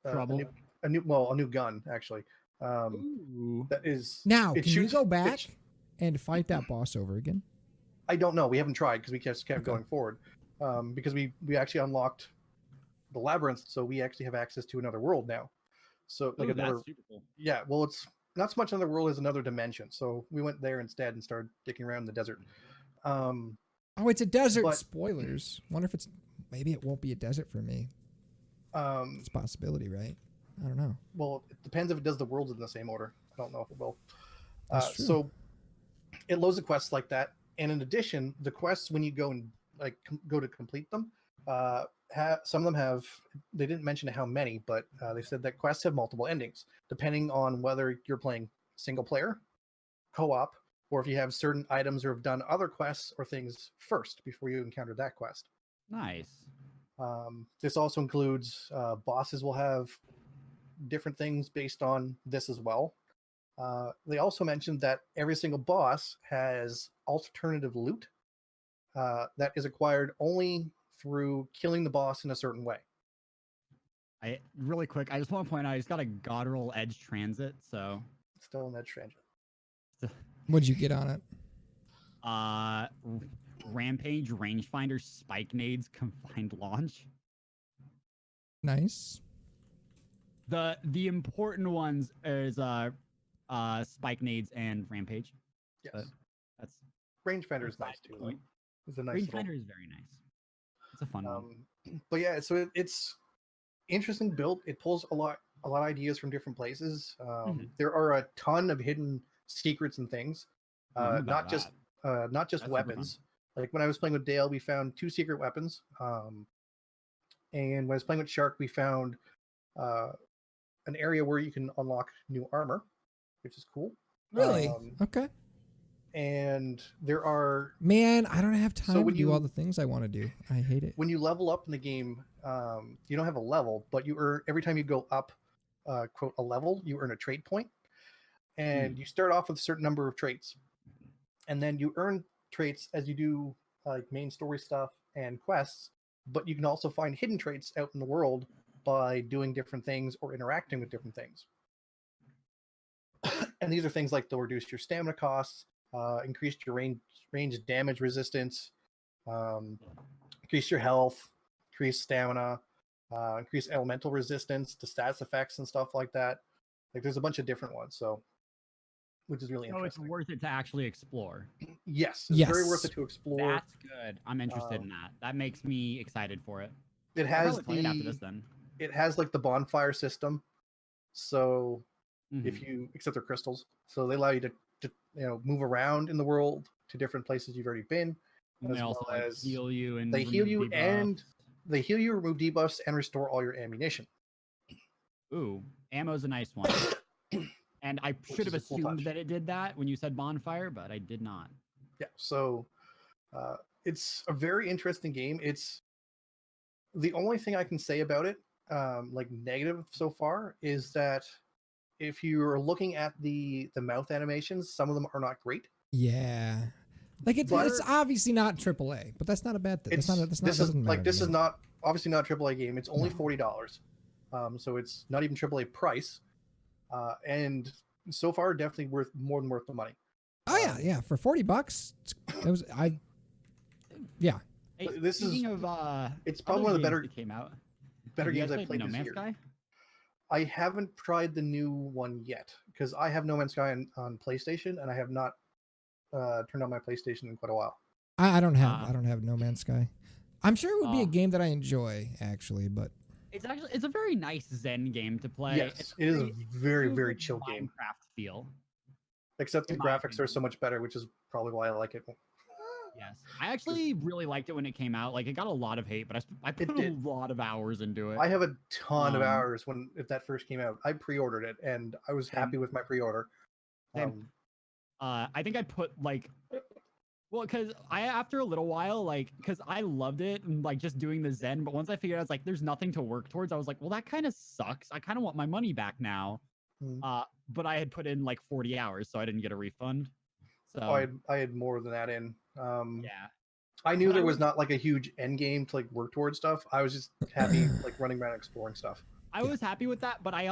S3: Trouble.
S4: a new gun actually.
S3: Ooh.
S4: That is
S2: Now,
S4: it
S2: can you
S4: shoots
S2: go back
S4: fish.
S2: and fight that boss over again?
S4: I don't know. We haven't tried because we just kept
S2: Okay.
S4: going forward. Because we actually unlocked the labyrinth, so we actually have access to another world now. So like
S3: Ooh,
S4: another,
S3: that's super cool.
S4: yeah. Well, it's not so much another world as another dimension. So we went there instead and started dicking around in the desert.
S2: Oh, it's a desert.
S4: But-
S2: Spoilers. Wonder if maybe it won't be a desert for me. It's a possibility, right? I don't know.
S4: Well, it depends if it does the worlds in the same order. I don't know if it will.
S2: That's true.
S4: So it loads of quests like that, and in addition, the quests when you go and go to complete them, some of them have. They didn't mention how many, but they said that quests have multiple endings depending on whether you're playing single player, co-op, or if you have certain items or have done other quests or things first before you encounter that quest.
S3: Nice.
S4: This also includes bosses will have different things based on this as well. They also mentioned that every single boss has alternative loot that is acquired only through killing the boss in a certain way.
S3: Really quick, I just want to point out he's got a Godroll Edge Transit, so
S4: Still in that transit.
S2: What'd you get on it?
S3: Rampage Rangefinder Spike Nades Confined Launch.
S2: Nice.
S3: The important ones is Spike Nades and Rampage.
S4: Yes.
S3: But that's
S4: Rangefinder is nice too. Though.
S3: point.
S4: It's a nice little.
S3: Rangefinder is very nice. It's a fun one.
S4: But yeah, so it's interesting build. It pulls a lot of ideas from different places. There are a ton of hidden secrets and things.
S3: I'm
S4: Not
S3: about
S4: just
S3: that.
S4: not just
S3: That's super
S4: weapons. Like when I was playing with Dale, we found 2 secret weapons. And when I was playing with Shark, we found an area where you can unlock new armor, which is cool.
S2: Really? Okay.
S4: And there are
S2: Man, I don't have time
S4: when
S2: to do all
S4: you-
S2: the things I want to do. I hate it.
S4: when you level up in the game, you don't have a level, but you earn every time you go up, quote, a level, you earn a trait point, and you start off with a certain number of traits, and then you earn traits as you do like main story stuff and quests. But you can also find hidden traits out in the world by doing different things or interacting with different things. And these are things like they'll reduce your stamina costs, increase your range damage resistance, increase your health, increase stamina, increase elemental resistance to stats effects and stuff like that. Like there's a bunch of different ones, so which is really
S3: So it's
S4: interesting.
S3: worth it to actually explore.
S4: Yes, it's very worth
S2: Yes.
S4: it to explore.
S3: That's good. I'm interested in that. That makes me excited for it.
S4: It
S3: I'll
S4: has
S3: probably play it after this then.
S4: it has like the bonfire system, so
S3: Mhm.
S4: if you except they're crystals, so they allow you to move around in the world to different places you've already been.
S3: And they
S4: as
S3: also
S4: well
S3: like
S4: as
S3: heal you and
S4: they heal
S3: remove
S4: you and
S3: debuffs.
S4: they heal you, remove debuffs, and restore all your ammunition.
S3: Ooh, ammo's a nice one. And I should have
S4: is a cool
S3: assumed
S4: touch.
S3: that it did that when you said bonfire, but I did not.
S4: Yeah, so it's a very interesting game. It's the only thing I can say about it, like negative so far, is that if you're looking at the mouth animations, some of them are not great.
S2: Yeah. Like it's
S4: But-
S2: obviously not AAA, but that's not a bad thing.
S4: It's
S2: That's not
S4: this
S2: doesn't
S4: is
S2: matter
S4: like
S2: to
S4: this is
S2: me.
S4: not obviously not a AAA game. It's only
S2: No.
S4: $40, so it's not even AAA price, and so far definitely more than worth the money.
S2: Oh yeah. For $40, it was yeah.
S3: Hey,
S4: This is-
S3: speaking of
S4: It's probably
S3: other
S4: one of the
S3: games
S4: better
S3: that came out.
S4: better
S3: Have you
S4: games
S3: guys
S4: I've played
S3: No
S4: this
S3: Man's
S4: year.
S3: Sky?
S4: I haven't tried the new one yet because I have No Man's Sky on PlayStation, and I have not turned on my PlayStation in quite a while.
S2: I don't have No Man's Sky. I'm sure it would be a
S3: Ah.
S2: game that I enjoy actually, but
S3: It's a very nice Zen game to play.
S4: Yes,
S3: It's
S4: it is a very,
S3: true
S4: very chill game.
S3: Minecraft feel.
S4: Except the
S3: in my
S4: graphics are so
S3: opinion.
S4: much better, which is probably why I like it.
S3: Yes, I actually really liked it when it came out. Like, it got a lot of hate, but I put a
S4: did.
S3: lot of hours into it.
S4: I have a ton of
S3: Um,
S4: hours when if that first came out. I pre-ordered it, and I was happy with my pre-order.
S3: Same. I think I put like, well, because after a little while, like, because I loved it and like just doing the Zen, but once I figured out it's like there's nothing to work towards, I was like, well, that kind of sucks. I kind of want my money back now.
S4: Mm.
S3: But I had put in like 40 hours, so I didn't get a refund. So
S4: I had more than that in.
S3: yeah,
S4: I knew
S3: But I
S4: there was
S3: was-
S4: not like a huge end game to like work towards stuff. I was just happy like running around exploring stuff.
S3: I was happy with that, but I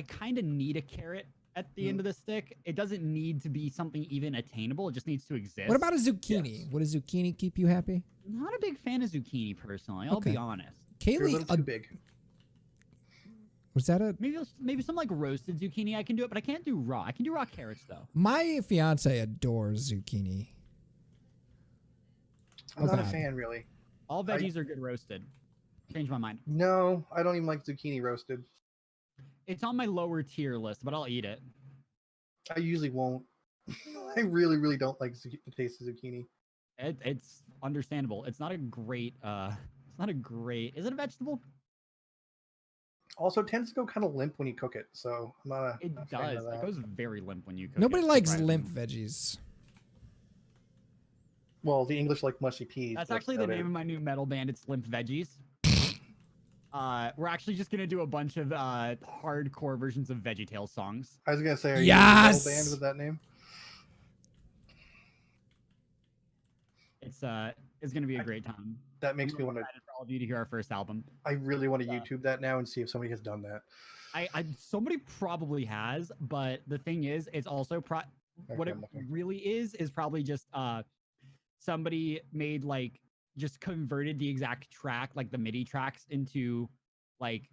S3: kind of need a carrot at the end of the stick. It doesn't need to be something even attainable. It just needs to exist.
S2: What about a zucchini?
S4: Yes.
S2: Would a zucchini keep you happy?
S3: Not a big fan of zucchini personally. I'll
S2: Okay.
S3: be honest.
S4: They're a
S2: Kaylee,
S4: little too big.
S2: was that a?
S3: Maybe some like roasted zucchini I can do it, but I can't do raw. I can do raw carrots though.
S2: My fiance adores zucchini.
S4: I'm not a
S2: God.
S4: fan really.
S3: All veggies are good roasted. Change my mind.
S4: No, I don't even like zucchini roasted.
S3: It's on my lower tier list, but I'll eat it.
S4: I usually won't. I really, really don't like the taste of zucchini.
S3: It's understandable. It's not a great. It's not a great. Is it a vegetable?
S4: Also, it tends to go kind of limp when you cook it, so I'm not a
S3: It
S4: a fan
S3: does.
S4: of
S3: It
S4: that.
S3: goes very limp when you cook
S2: Nobody
S3: it.
S2: likes
S3: surprisingly.
S2: limp veggies.
S4: Well, the English like mushy peas.
S3: That's actually the name of my new metal band. It's Limp Veggies. We're actually just gonna do a bunch of hardcore versions of VeggieTales songs.
S4: I was gonna say, are you in a metal
S2: Yes!
S4: band with that name?
S3: It's gonna be a great time.
S4: That makes
S3: I'm
S4: me
S3: really
S4: want to.
S3: excited for all of you to hear our first album.
S4: I really want to
S3: Yeah.
S4: YouTube that now and see if somebody has done that.
S3: Somebody probably has, but the thing is, it's also what
S4: Okay,
S3: it
S4: I'm looking.
S3: really is probably just somebody made like just converted the exact track, like the MIDI tracks, into like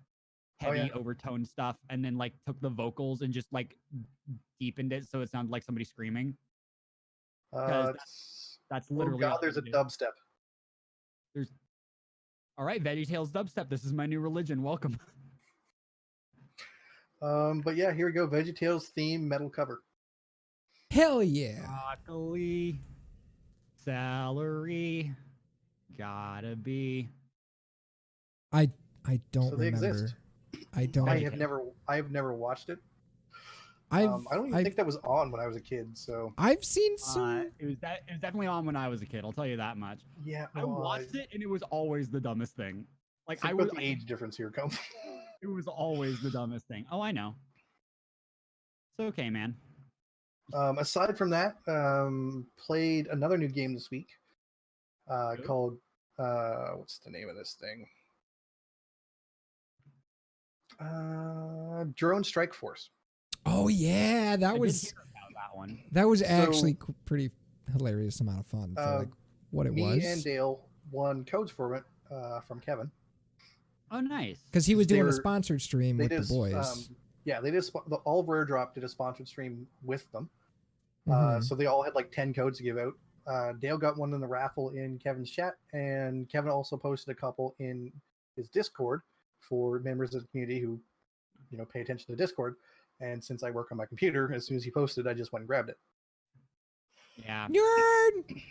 S4: Oh,
S3: heavy
S4: yeah.
S3: overtone stuff, and then like took the vocals and just like deepened it so it sounded like somebody screaming. That's
S4: Oh
S3: literally
S4: God,
S3: all
S4: there's a
S3: they do.
S4: dubstep.
S3: All right, VeggieTales dubstep. This is my new religion. Welcome.
S4: But yeah, here we go. VeggieTales theme metal cover.
S2: Hell yeah!
S3: Broccoli, celery, gotta be.
S2: I don't
S4: So they
S2: remember.
S4: exist.
S2: I don't.
S4: I have never watched it.
S2: I
S4: don't even think that was on when I was a kid. So
S2: I've seen some.
S3: It was definitely on when I was a kid. I'll tell you that much.
S4: yeah,
S3: I watched it and it was always the dumbest thing. Like
S4: Think
S3: I
S4: about
S3: was,
S4: the age difference here, come.
S3: it was always the dumbest thing. Oh, I know. It's okay, man.
S4: Aside from that, played another new game this week.
S3: Good.
S4: Called what's the name of this thing? Drone Strike Force.
S2: Oh yeah,
S3: I
S2: that
S3: did
S2: was
S3: hear about that one.
S2: actually pretty hilarious amount of fun for like what it
S4: Me
S2: was.
S4: and Dale won codes for it from Kevin.
S3: Oh, nice.
S2: Because he was
S4: They
S2: doing a
S4: were-
S2: sponsored stream
S4: They
S2: with
S4: did
S2: the boys.
S4: yeah, they did all of Rare Drop did a sponsored stream with them.
S2: Mhm.
S4: So they all had like 10 codes to give out. Dale got one in the raffle in Kevin's chat, and Kevin also posted a couple in his Discord for members of the community who, pay attention to Discord. And since I work on my computer, as soon as he posted, I just went and grabbed it.
S3: Yeah.
S2: Nerd.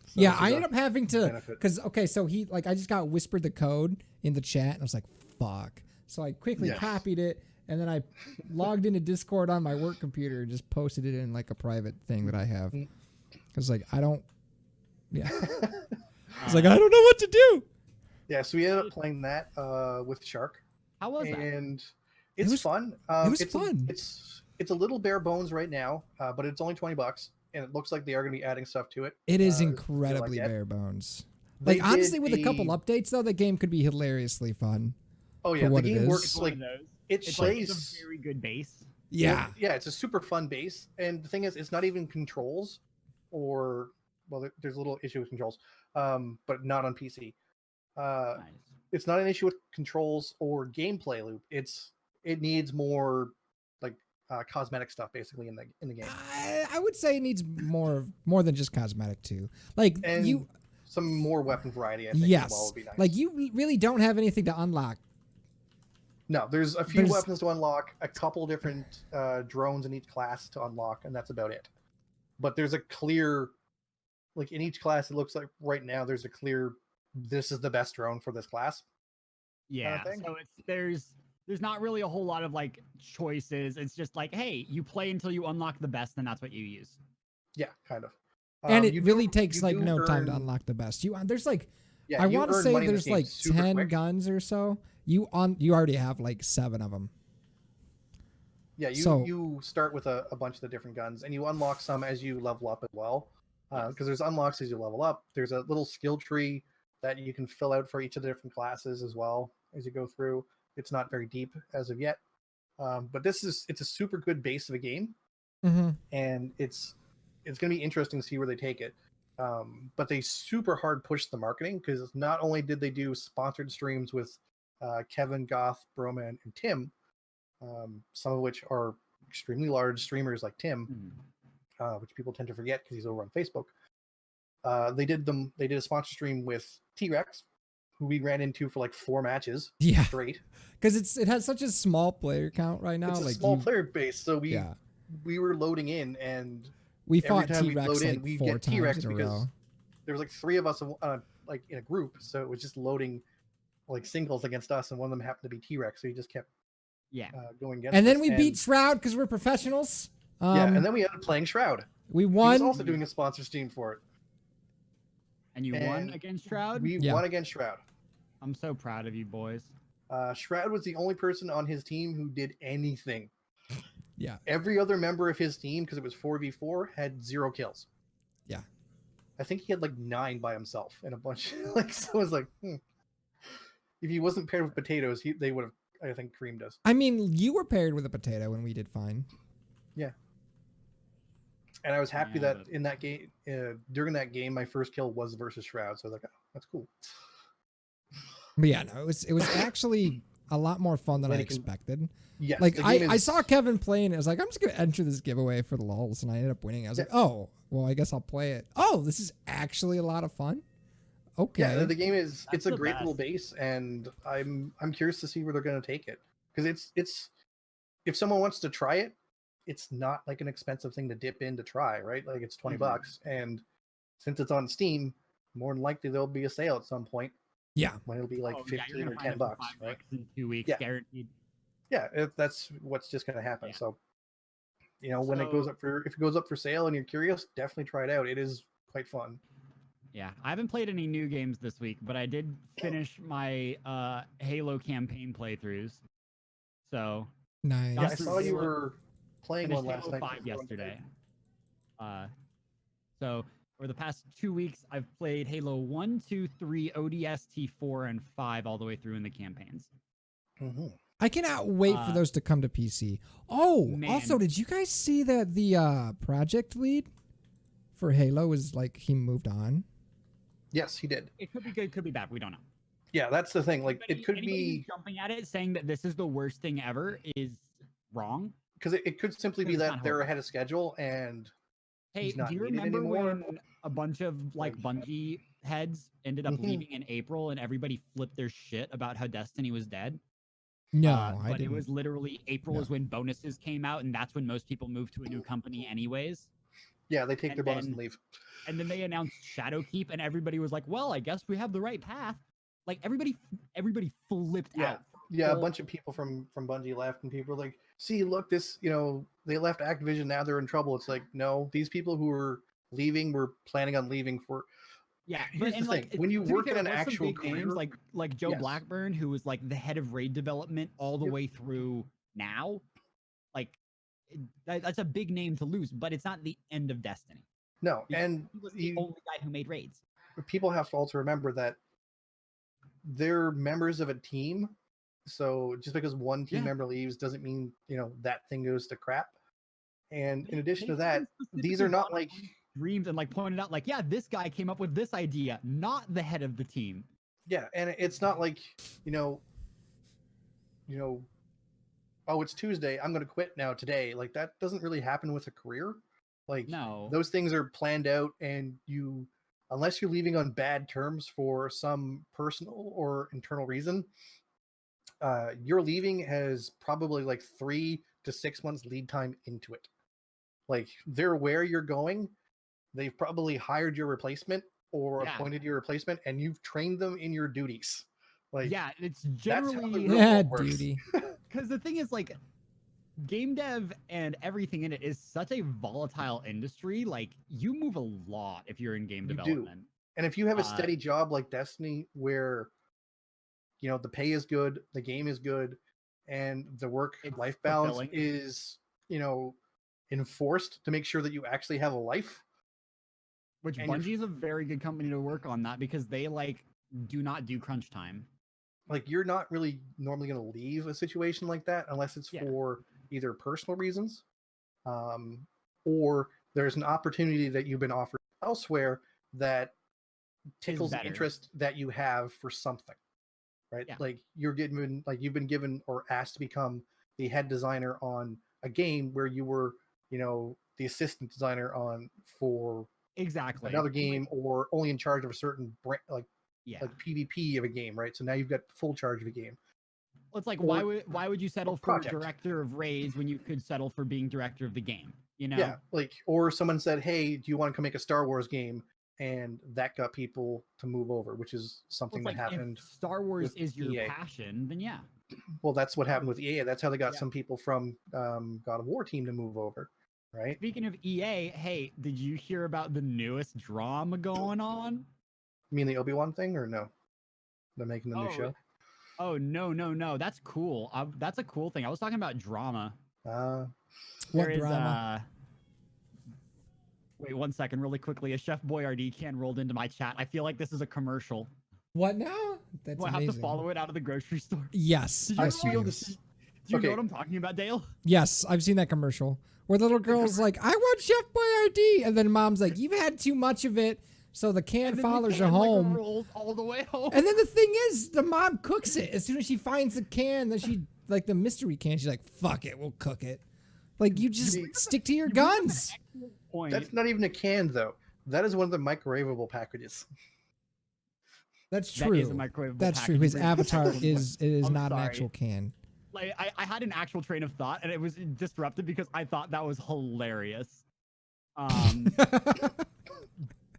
S4: So
S2: Yeah,
S4: this is
S2: I
S4: a
S2: ended up having to
S4: benefit.
S2: because so he I just got whispered the code in the chat and I was like, fuck. So I quickly
S4: Yes.
S2: copied it and then I logged into Discord on my work computer and just posted it in like a private thing that I have.
S4: Mm.
S2: Because like I don't. Yeah. It's like I don't know what to do.
S4: Yeah, so we ended up playing that with Shark,
S3: How was that?
S4: and it's
S2: was-
S4: fun.
S2: was
S4: it's
S2: fun.
S4: It's a little bare bones right now, but it's only $20, and it looks like they are going to be adding stuff to it.
S2: It is
S4: as we
S2: incredibly
S4: like it.
S2: bare bones.
S4: They
S2: Like honestly,
S4: did
S2: with a couple
S4: a-
S2: updates though, the game could be hilariously fun.
S4: Oh yeah, the
S2: what it
S4: game
S2: is.
S4: works
S3: It's one
S4: like
S3: of those.
S4: it
S3: It's like
S4: plays.
S3: it's a very good base.
S2: Yeah.
S4: Yeah, it's a super fun base, and the thing is, it's not even controls, or there's a little issue with controls, but not on PC.
S3: Nice.
S4: It's not an issue with controls or gameplay loop. It needs more like cosmetic stuff basically in the game,
S2: I would say it needs more than just cosmetic too. Like
S4: and some more weapon variety. I think as
S2: yes,
S4: well would be nice.
S2: like you really don't have anything to unlock
S4: No, there's a few
S2: There's-
S4: weapons to unlock, a couple different drones in each class to unlock, and that's about it. But there's a clear, like in each class, it looks like right now there's a clear, this is the best drone for this class.
S3: Yeah.
S4: thing.
S3: So there's not really a whole lot of like choices. It's just like, hey, you play until you unlock the best, and that's what you use.
S4: Yeah, kind of.
S2: and it
S4: You
S2: really
S4: do-
S2: takes
S4: you
S2: like
S4: do
S2: no time to
S4: earn-
S2: unlock the best. There's like
S4: Yeah,
S2: I
S4: you
S2: want to
S4: earn
S2: say
S4: money in this
S2: there's
S4: game
S2: like
S4: super
S2: 10
S4: quick.
S2: guns or so. You already have like 7 of them.
S4: Yeah,
S2: So-
S4: you start with a bunch of the different guns, and you unlock some as you level up as well. Because there's unlocks as you level up. There's a little skill tree that you can fill out for each of the different classes as well as you go through. It's not very deep as of yet, but it's a super good base of a game,
S2: Mm-hmm.
S4: and it's going to be interesting to see where they take it. But they super hard pushed the marketing because not only did they do sponsored streams with Kevin, Goth, Broman, and Tim, some of which are extremely large streamers like Tim, which people tend to forget because he's over on Facebook. They did a sponsor stream with T-Rex, who we ran into for like 4 matches
S2: Yeah,
S4: straight.
S2: because it has such a small player count right now.
S4: It's a
S2: like
S4: small player base, so
S2: Yeah,
S4: we were loading in, and
S2: we
S4: every
S2: fought
S4: time we'd
S2: T-Rex
S4: load in,
S2: like
S4: we'd
S2: 4
S4: get
S2: times
S4: T-Rex
S2: in a
S4: because
S2: row.
S4: there was like 3 of us like in a group, so it was just loading like singles against us, and one of them happened to be T-Rex, so he just kept
S3: Yeah.
S4: going against
S2: And then
S4: us.
S2: we beat Shroud because we're professionals.
S4: Yeah, and then we ended up playing Shroud.
S2: we
S4: He was
S2: won.
S4: also doing a sponsor stream for it.
S3: And you won
S4: And
S3: against Shroud?
S4: We
S2: Yeah.
S4: won against Shroud.
S3: I'm so proud of you boys.
S4: Shroud was the only person on his team who did anything.
S2: Yeah,
S4: Every other member of his team, because it was 4v4, had 0 kills.
S2: yeah.
S4: I think he had like 9 by himself and a bunch. Like, so it was like, if he wasn't paired with potatoes, they would have, I think, creamed us.
S2: I mean, you were paired with a potato and we did fine.
S4: And I was happy
S3: Yeah,
S4: that
S3: but-
S4: in that game, during that game, my first kill was versus Shroud. So I was like, oh, that's cool.
S2: But yeah, no, it was actually a lot more fun than
S4: When
S2: I
S4: you can-
S2: expected.
S4: Yes,
S2: Like
S4: the game
S2: I
S4: is-
S2: saw Kevin playing. I was like, I'm just gonna enter this giveaway for the lulz, and I ended up winning. I was like, oh, well, I guess I'll play it. Oh, this is actually a lot of fun. Okay.
S4: Yeah, the game is
S3: That's
S4: it's a
S3: the
S4: great little
S3: best.
S4: base, and I'm curious to see where they're going to take it, because it's if someone wants to try it, it's not like an expensive thing to dip in to try, right? Like it's 20
S3: Mhm.
S4: bucks, and since it's on Steam, more than likely there'll be a sale at some point
S2: Yeah.
S4: when it'll be like
S3: Oh, yeah, you're
S4: 15
S3: gonna
S4: or
S3: find
S4: 10
S3: it for
S4: bucks, right?
S3: $5 in 2 weeks,
S4: Yeah.
S3: guaranteed.
S4: Yeah, that's what's just going to happen.
S3: Yeah.
S4: So, when it goes
S3: So-
S4: up if it goes up for sale and you're curious, definitely try it out. It is quite fun.
S3: Yeah, I haven't played any new games this week, but I did finish my Halo campaign playthroughs. So
S2: Nice.
S4: Yeah, I
S3: That's
S4: saw you
S3: true.
S4: were playing
S3: finished
S4: one last
S3: Halo
S4: night.
S3: 5
S4: before you went to bed.
S3: yesterday. So over the past 2 weeks, I've played Halo 1, 2, 3, ODST 4, and 5 all the way through in the campaigns.
S4: Mhm.
S2: I cannot wait for
S3: Uh,
S2: those to come to PC. Oh, also,
S3: man.
S2: did you guys see that the project lead for Halo is like he moved on?
S4: Yes, he did.
S3: It could be good, could be bad. We don't know.
S4: Yeah, that's the thing. Like, it could
S3: Anybody who's
S4: be
S3: jumping at it saying that this is the worst thing ever is wrong.
S4: because it could simply be
S3: It's
S4: that
S3: not
S4: they're
S3: horrible.
S4: ahead of schedule, and
S3: Hey,
S4: He's not
S3: do you
S4: needed
S3: remember
S4: anymore?
S3: when a bunch of like Bungie heads ended up
S4: Mhm.
S3: leaving in April and everybody flipped their shit about how Destiny was dead?
S2: No,
S3: But
S2: I
S3: it
S2: didn't.
S3: was literally April
S2: No.
S3: is when bonuses came out, and that's when most people moved to a new company anyways.
S4: yeah, they take
S3: And
S4: their bonus and
S3: then-
S4: leave.
S3: And then they announced Shadowkeep, and everybody was like, "Well, I guess we have the right path." Like everybody flipped
S4: Yeah.
S3: out.
S4: Yeah, a
S3: Well-
S4: bunch of people from Bungie left, and people were like, "See, look, this, they left Activision. Now they're in trouble." It's like, no, these people who were leaving were planning on leaving for.
S3: Yeah,
S4: Here's the
S3: like,
S4: thing, when you
S3: to be
S4: work in
S3: fair,
S4: an
S3: there's some
S4: actual
S3: big names
S4: career-
S3: like Joe
S4: Yes.
S3: Blackburn, who was like the head of raid development all the
S4: Yep.
S3: way through now. Like that's a big name to lose, but it's not the end of Destiny.
S4: No,
S3: Because
S4: and
S3: he was the only guy who made raids.
S4: people have to also remember that they're members of a team. So just because one team
S3: Yeah.
S4: member leaves doesn't mean that thing goes to crap. And in addition to
S3: They
S4: that,
S3: even
S4: these
S3: specifically
S4: are not
S3: brought
S4: like
S3: up dreams and like pointed out like, yeah, this guy came up with this idea, not the head of the team.
S4: yeah, and it's not like oh, it's Tuesday, I'm going to quit now today. Like that doesn't really happen with a career. Like
S3: No.
S4: those things are planned out, and unless you're leaving on bad terms for some personal or internal reason, your leaving has probably like 3 to 6 months lead time into it. Like they're aware you're going. They've probably hired your replacement or
S3: Yeah.
S4: appointed your replacement, and you've trained them in your duties. Like
S3: Yeah, it's
S4: that's how the
S3: generally
S4: real
S2: Yeah,
S4: world works.
S2: duty.
S3: because the thing is like game dev and everything in it is such a volatile industry. Like you move a lot if you're in game
S4: You do.
S3: development.
S4: And if you have a
S3: Uh,
S4: steady job like Destiny, where the pay is good, the game is good, and the work-life
S3: It's
S4: balance
S3: fulfilling.
S4: is enforced to make sure that you actually have a life.
S3: Which
S4: and you're-
S3: Bungie is a very good company to work on that because they like do not do crunch time.
S4: Like you're not really normally going to leave a situation like that unless it's
S3: Yeah.
S4: for either personal reasons, or there's an opportunity that you've been offered elsewhere that tickles the
S3: better.
S4: interest that you have for something, right?
S3: Yeah.
S4: Like you've been given or asked to become the head designer on a game where you were, the assistant designer for
S3: Exactly.
S4: another game, or only in charge of a certain brand,
S3: Yeah.
S4: like PvP of a game, right? So now you've got full charge of a game.
S3: Well, it's like
S4: or-
S3: why would you settle for
S4: project.
S3: director of raids when you could settle for being director of the game? You know?
S4: Yeah, like, or someone said, "Hey, do you want to come make a Star Wars game?" And that got people to move over, which is
S3: Well,
S4: something
S3: it's
S4: that
S3: like
S4: happened.
S3: if Star Wars
S4: with
S3: is your
S4: EA.
S3: passion, then yeah.
S4: Well, that's what happened with EA. That's how they got
S3: Yeah.
S4: some people from God of War team to move over, right?
S3: Speaking of EA, hey, did you hear about the newest drama going on?
S4: You mean the Obi-Wan thing, or no? They're making the new show.
S3: Oh no, that's cool. That's a cool thing. I was talking about drama.
S2: What
S3: There is,
S2: drama?
S3: Wait 1 second, really quickly. A Chef Boyardee can rolled into my chat. I feel like this is a commercial.
S2: What now? That's
S3: Do I
S2: amazing.
S3: have to follow it out of the grocery store?
S2: Yes.
S3: Did you
S2: Yes,
S3: know
S2: you
S3: what-
S2: do.
S3: Do you
S4: Okay.
S3: know what I'm talking about, Dale?
S2: Yes, I've seen that commercial where the little girl's like, "I want Chef Boyardee," and then mom's like, "You've had too much of it," so the can
S3: And then the
S2: follows her
S3: can, like,
S2: home.
S3: rolls all the way home.
S2: And then the thing is, the mom cooks it as soon as she finds the can. Then she like the mystery can. She's like, "Fuck it, we'll cook it." Like you just stick to your guns.
S3: Point.
S4: That's not even a can, though. That is one of the microwavable packages.
S2: That's
S3: That
S2: true.
S3: is a microwavable
S2: That's true.
S3: package.
S2: His
S3: You bring it
S2: avatar
S3: back.
S2: is
S3: I'm
S2: not an
S3: sorry.
S2: actual can.
S3: Like I had an actual train of thought and it was disrupted because I thought that was hilarious.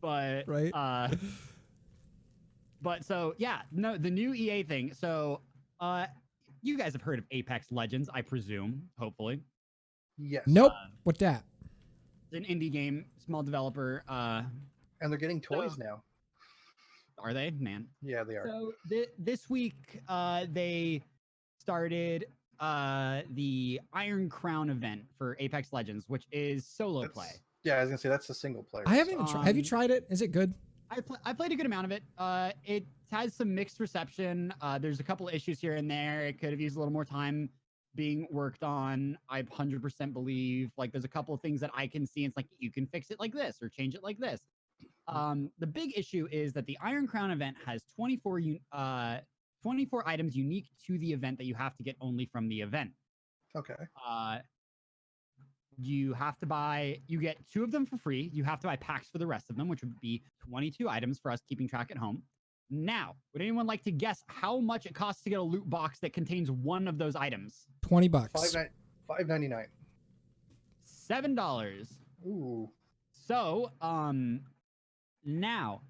S3: But
S2: Right.
S3: But so yeah, no, the new EA thing. So you guys have heard of Apex Legends, I presume, hopefully.
S4: Yes.
S2: Nope. What that?
S3: It's an indie game, small developer.
S4: And they're getting toys now.
S3: Are they? Man.
S4: Yeah, they are.
S3: So this week they started the Iron Crown event for Apex Legends, which is solo play.
S4: Yeah, I was gonna say that's a single player.
S2: I haven't even tried. Have you tried it? Is it good?
S3: I played a good amount of it. It has some mixed reception. There's a couple of issues here and there. It could have used a little more time being worked on. I 100% believe like there's a couple of things that I can see. It's like you can fix it like this or change it like this. The big issue is that the Iron Crown event has 24 items unique to the event that you have to get only from the event.
S4: Okay.
S3: You get 2 of them for free. You have to buy packs for the rest of them, which would be 22 items for us keeping track at home. Now, would anyone like to guess how much it costs to get a loot box that contains one of those items?
S2: $20.
S4: $5.99.
S3: $7.
S4: Ooh.
S3: So, now,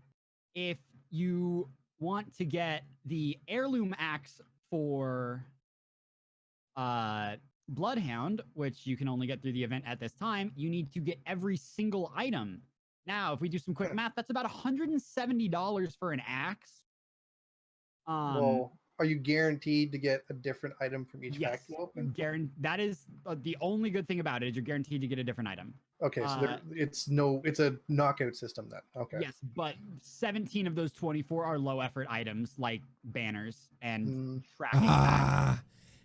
S3: if you want to get the heirloom axe for Bloodhound, which you can only get through the event at this time, you need to get every single item. Now, if we do some quick math, that's about $170 for an axe.
S4: Well, are you guaranteed to get a different item from each pack you open?
S3: That is the only good thing about it is you're guaranteed to get a different item.
S4: Okay, so it's a knockout system then. Okay.
S3: Yes, but 17 of those 24 are low effort items like banners and tracking packs.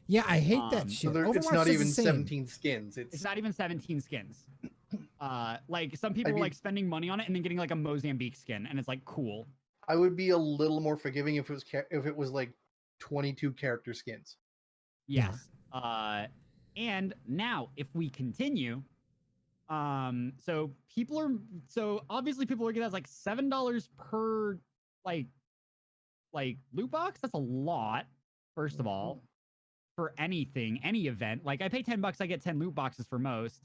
S2: Yeah, I hate that
S4: So
S2: shit.
S4: it's
S2: Overwatch
S4: not
S2: does
S4: even
S2: the same.
S4: 17 skins.
S3: It's not even 17 skins. Like some people are like spending money on it and then getting like a Mozambique skin, and it's like cool.
S4: I would be a little more forgiving if it was like 22 character skins.
S3: Yes. And now if we continue, so obviously people are looking at like $7 per like loot box. That's a lot, first of all. for anything, any event. Like I pay $10, I get 10 loot boxes for most.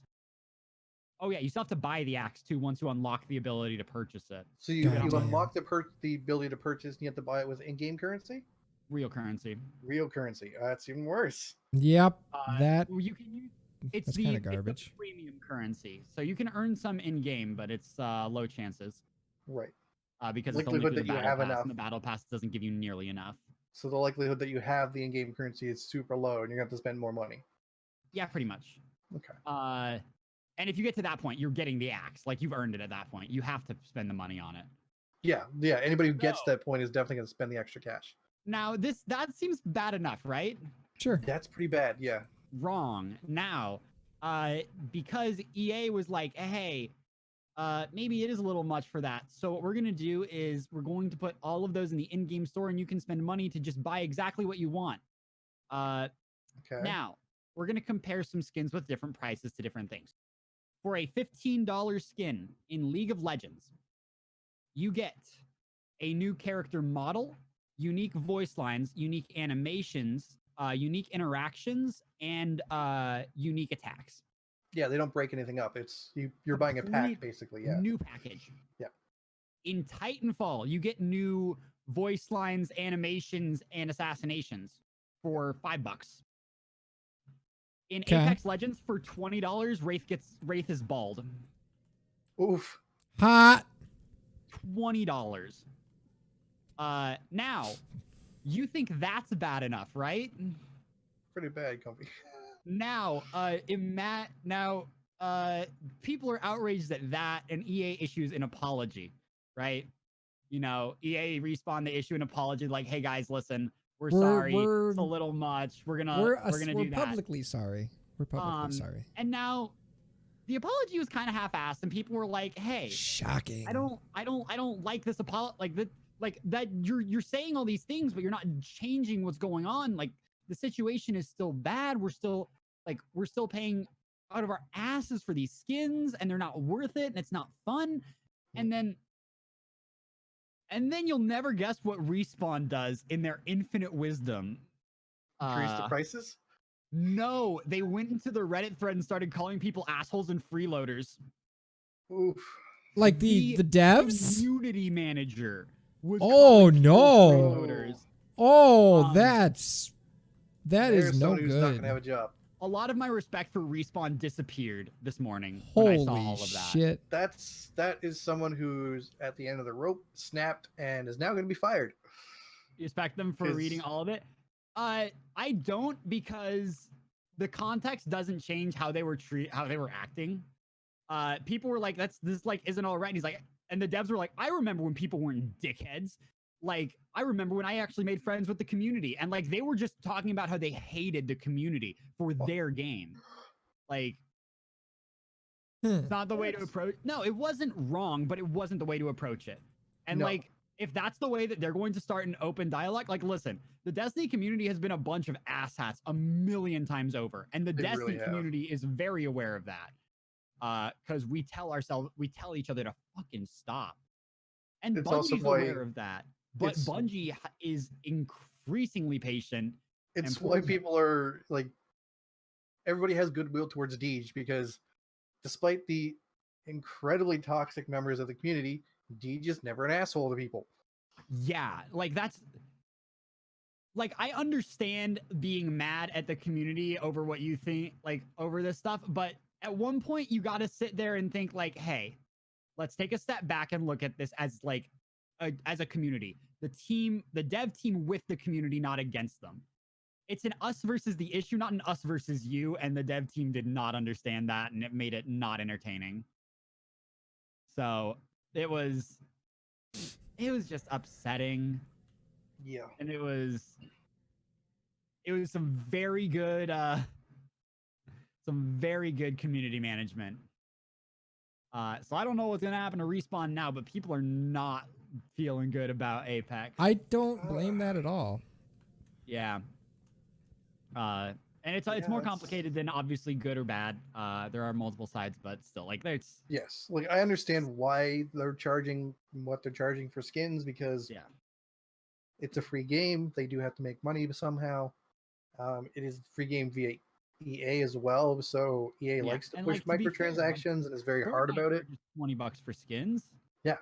S3: Oh yeah, you still have to buy the axe too once you unlock the ability to purchase it.
S4: So you
S2: Goddamn.
S4: unlock the ability to purchase, and you have to buy it with in-game currency,
S3: Real currency.
S4: real currency. That's even worse.
S2: Yep. That
S3: You can use it's
S2: that's
S3: the
S2: kind of
S3: it's the
S2: garbage.
S3: premium currency, so you can earn some in game, but it's low chances
S4: Right.
S3: because it's only
S4: Likelihood
S3: through the
S4: that you
S3: battle
S4: have
S3: pass,
S4: enough.
S3: and the battle pass doesn't give you nearly enough.
S4: So the likelihood that you have the in-game currency is super low, and you're gonna have to spend more money.
S3: Yeah, pretty much.
S4: Okay.
S3: And if you get to that point, you're getting the axe. Like you've earned it at that point. You have to spend the money on it.
S4: Yeah. Anybody who gets
S3: No.
S4: that point is definitely gonna spend the extra cash.
S3: Now that seems bad enough, right?
S2: Sure.
S4: That's pretty bad. Yeah.
S3: Wrong. Now, because EA was like, hey, maybe it is a little much for that. So what we're gonna do is we're going to put all of those in the in-game store, and you can spend money to just buy exactly what you want.
S4: Okay.
S3: Now we're gonna compare some skins with different prices to different things. For a $15 skin in League of Legends, you get a new character model, unique voice lines, unique animations, unique interactions, and unique attacks.
S4: Yeah, they don't break anything up. It's you're buying a pack
S3: Complete
S4: basically. Yeah.
S3: New package.
S4: Yeah.
S3: In Titanfall, you get new voice lines, animations, and assassinations for $5. In
S2: Okay.
S3: Apex Legends, for $20, Wraith is bald.
S4: Oof.
S2: Hot.
S3: $20. Now, you think that's bad enough, right?
S4: Pretty bad, Comfy.
S3: Now, people are outraged at that, and EA issues an apology, right? You know, EA Respawn, they issue an apology like, "Hey guys, listen, we're sorry, it's a little much. We're gonna do that."
S2: Publicly sorry. We're publicly sorry.
S3: And now, the apology was kind of half-assed, and people were like, "Hey,
S2: Shocking.
S3: I don't like this apology, like that you're saying all these things, but you're not changing what's going on. Like the situation is still bad. We're still paying out of our asses for these skins, and they're not worth it, and it's not fun." And then you'll never guess what Respawn does in their infinite wisdom.
S4: Increase the prices?
S3: No, they went into the Reddit thread and started calling people assholes and freeloaders.
S4: Oof.
S2: Like the devs?
S3: Community manager was
S2: Oh
S3: calling people
S2: no.
S3: freeloaders.
S2: Oh, that
S4: There's
S2: is no
S4: someone who's not
S2: good.
S4: gonna have a job.
S3: A lot of my respect for Respawn disappeared this morning when I saw
S2: Holy
S3: all of that.
S2: shit.
S4: That is someone who's at the end of the rope, snapped, and is now going to be fired.
S3: You respect them for reading all of it? I don't, because the context doesn't change how they were acting. People were like, this like isn't all right. And he's like, and the devs were like, I remember when people weren't dickheads. Like, I remember when I actually made friends with the community, and like they were just talking about how they hated the community for their game. Like, it's not the way to approach. No, it wasn't wrong, but it wasn't the way to approach it. And
S4: No.
S3: like, if that's the way that they're going to start an open dialogue, like, listen, the Destiny community has been a bunch of asshats a million times over, and the
S4: They
S3: Destiny
S4: really have.
S3: community is very aware of that. Because we tell each other to fucking stop. And
S4: It's also
S3: Bungie's
S4: why
S3: aware of that. But Bungie is increasingly patient.
S4: It's
S3: and
S4: why
S3: pulls-
S4: people are like, everybody has goodwill towards Deej, because despite the incredibly toxic members of the community, Deej is never an asshole to people.
S3: Yeah, like that's like, I understand being mad at the community over what you think, like over this stuff, but at one point you got to sit there and think like, hey, let's take a step back and look at this as like as a community. The dev team with the community, not against them. It's an us versus the issue, not an us versus you, and the dev team did not understand that, and it made it not entertaining. So it was just upsetting.
S4: Yeah.
S3: And it was some very good community management. So I don't know what's gonna happen to Respawn now, but people are not feeling good about Apex.
S2: I don't blame that at all.
S3: Yeah. And it's more complicated than obviously good or bad. There are multiple sides, but still, like, there's
S4: Yes, like I understand why they're charging what they're charging for skins, because
S3: yeah.
S4: it's a free game. They do have to make money somehow. It is free game via EA as well, so EA
S3: Yeah,
S4: likes to
S3: and,
S4: push
S3: like, to be fair, like,
S4: microtransactions and is very hard
S3: Fortnite
S4: about it.
S3: charges $20 for skins.
S4: Yeah.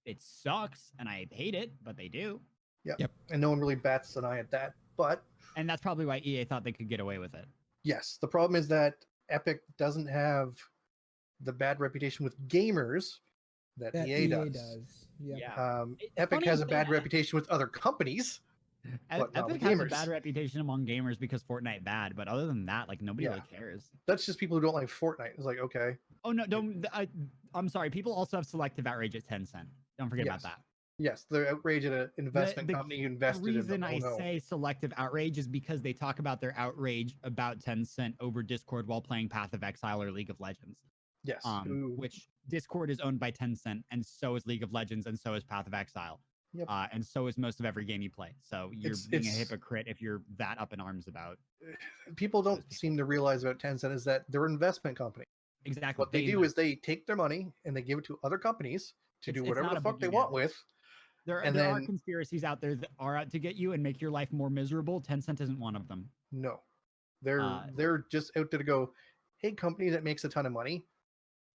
S3: It sucks, and I hate it, but they do.
S4: Yeah.
S2: Yep.
S4: And no one really bats an eye at that. But
S3: And that's probably why EA thought they could get away with it.
S4: yes, the problem is that Epic doesn't have the bad reputation with gamers that
S2: That
S4: EA does.
S2: Yep.
S3: Yeah. It's
S4: Epic
S3: funny
S4: has
S3: you
S4: a
S3: say
S4: bad
S3: that.
S4: reputation with other companies. But not
S3: Epic
S4: with
S3: has a
S4: gamers.
S3: bad reputation among gamers because Fortnite bad, but other than that, like, nobody really cares.
S4: That's just people who don't like Fortnite. It's like, okay.
S3: Oh no, don't. I'm sorry. People also have selective outrage at Tencent. Don't forget about that.
S4: Yes, they're outrage at an investment
S3: The
S4: company who invested in
S3: reason
S4: them.
S3: I
S4: Oh, no.
S3: say selective outrage is because they talk about their outrage about Tencent over Discord while playing Path of Exile or League of Legends.
S4: Yes. Ooh.
S3: Which Discord is owned by Tencent, and so is League of Legends, and so is Path of Exile.
S4: Yep.
S3: And so is most of every game you play. So you're being a hypocrite if you're that up in arms about.
S4: People don't seem to realize about Tencent is that they're an investment company.
S3: Exactly.
S4: What they do is they take their money and they give it to other companies to do whatever the fuck they want with.
S3: There are conspiracies out there that are out to get you and make your life more miserable. Tencent isn't one of them.
S4: No, they're just out there to go, hey, company that makes a ton of money.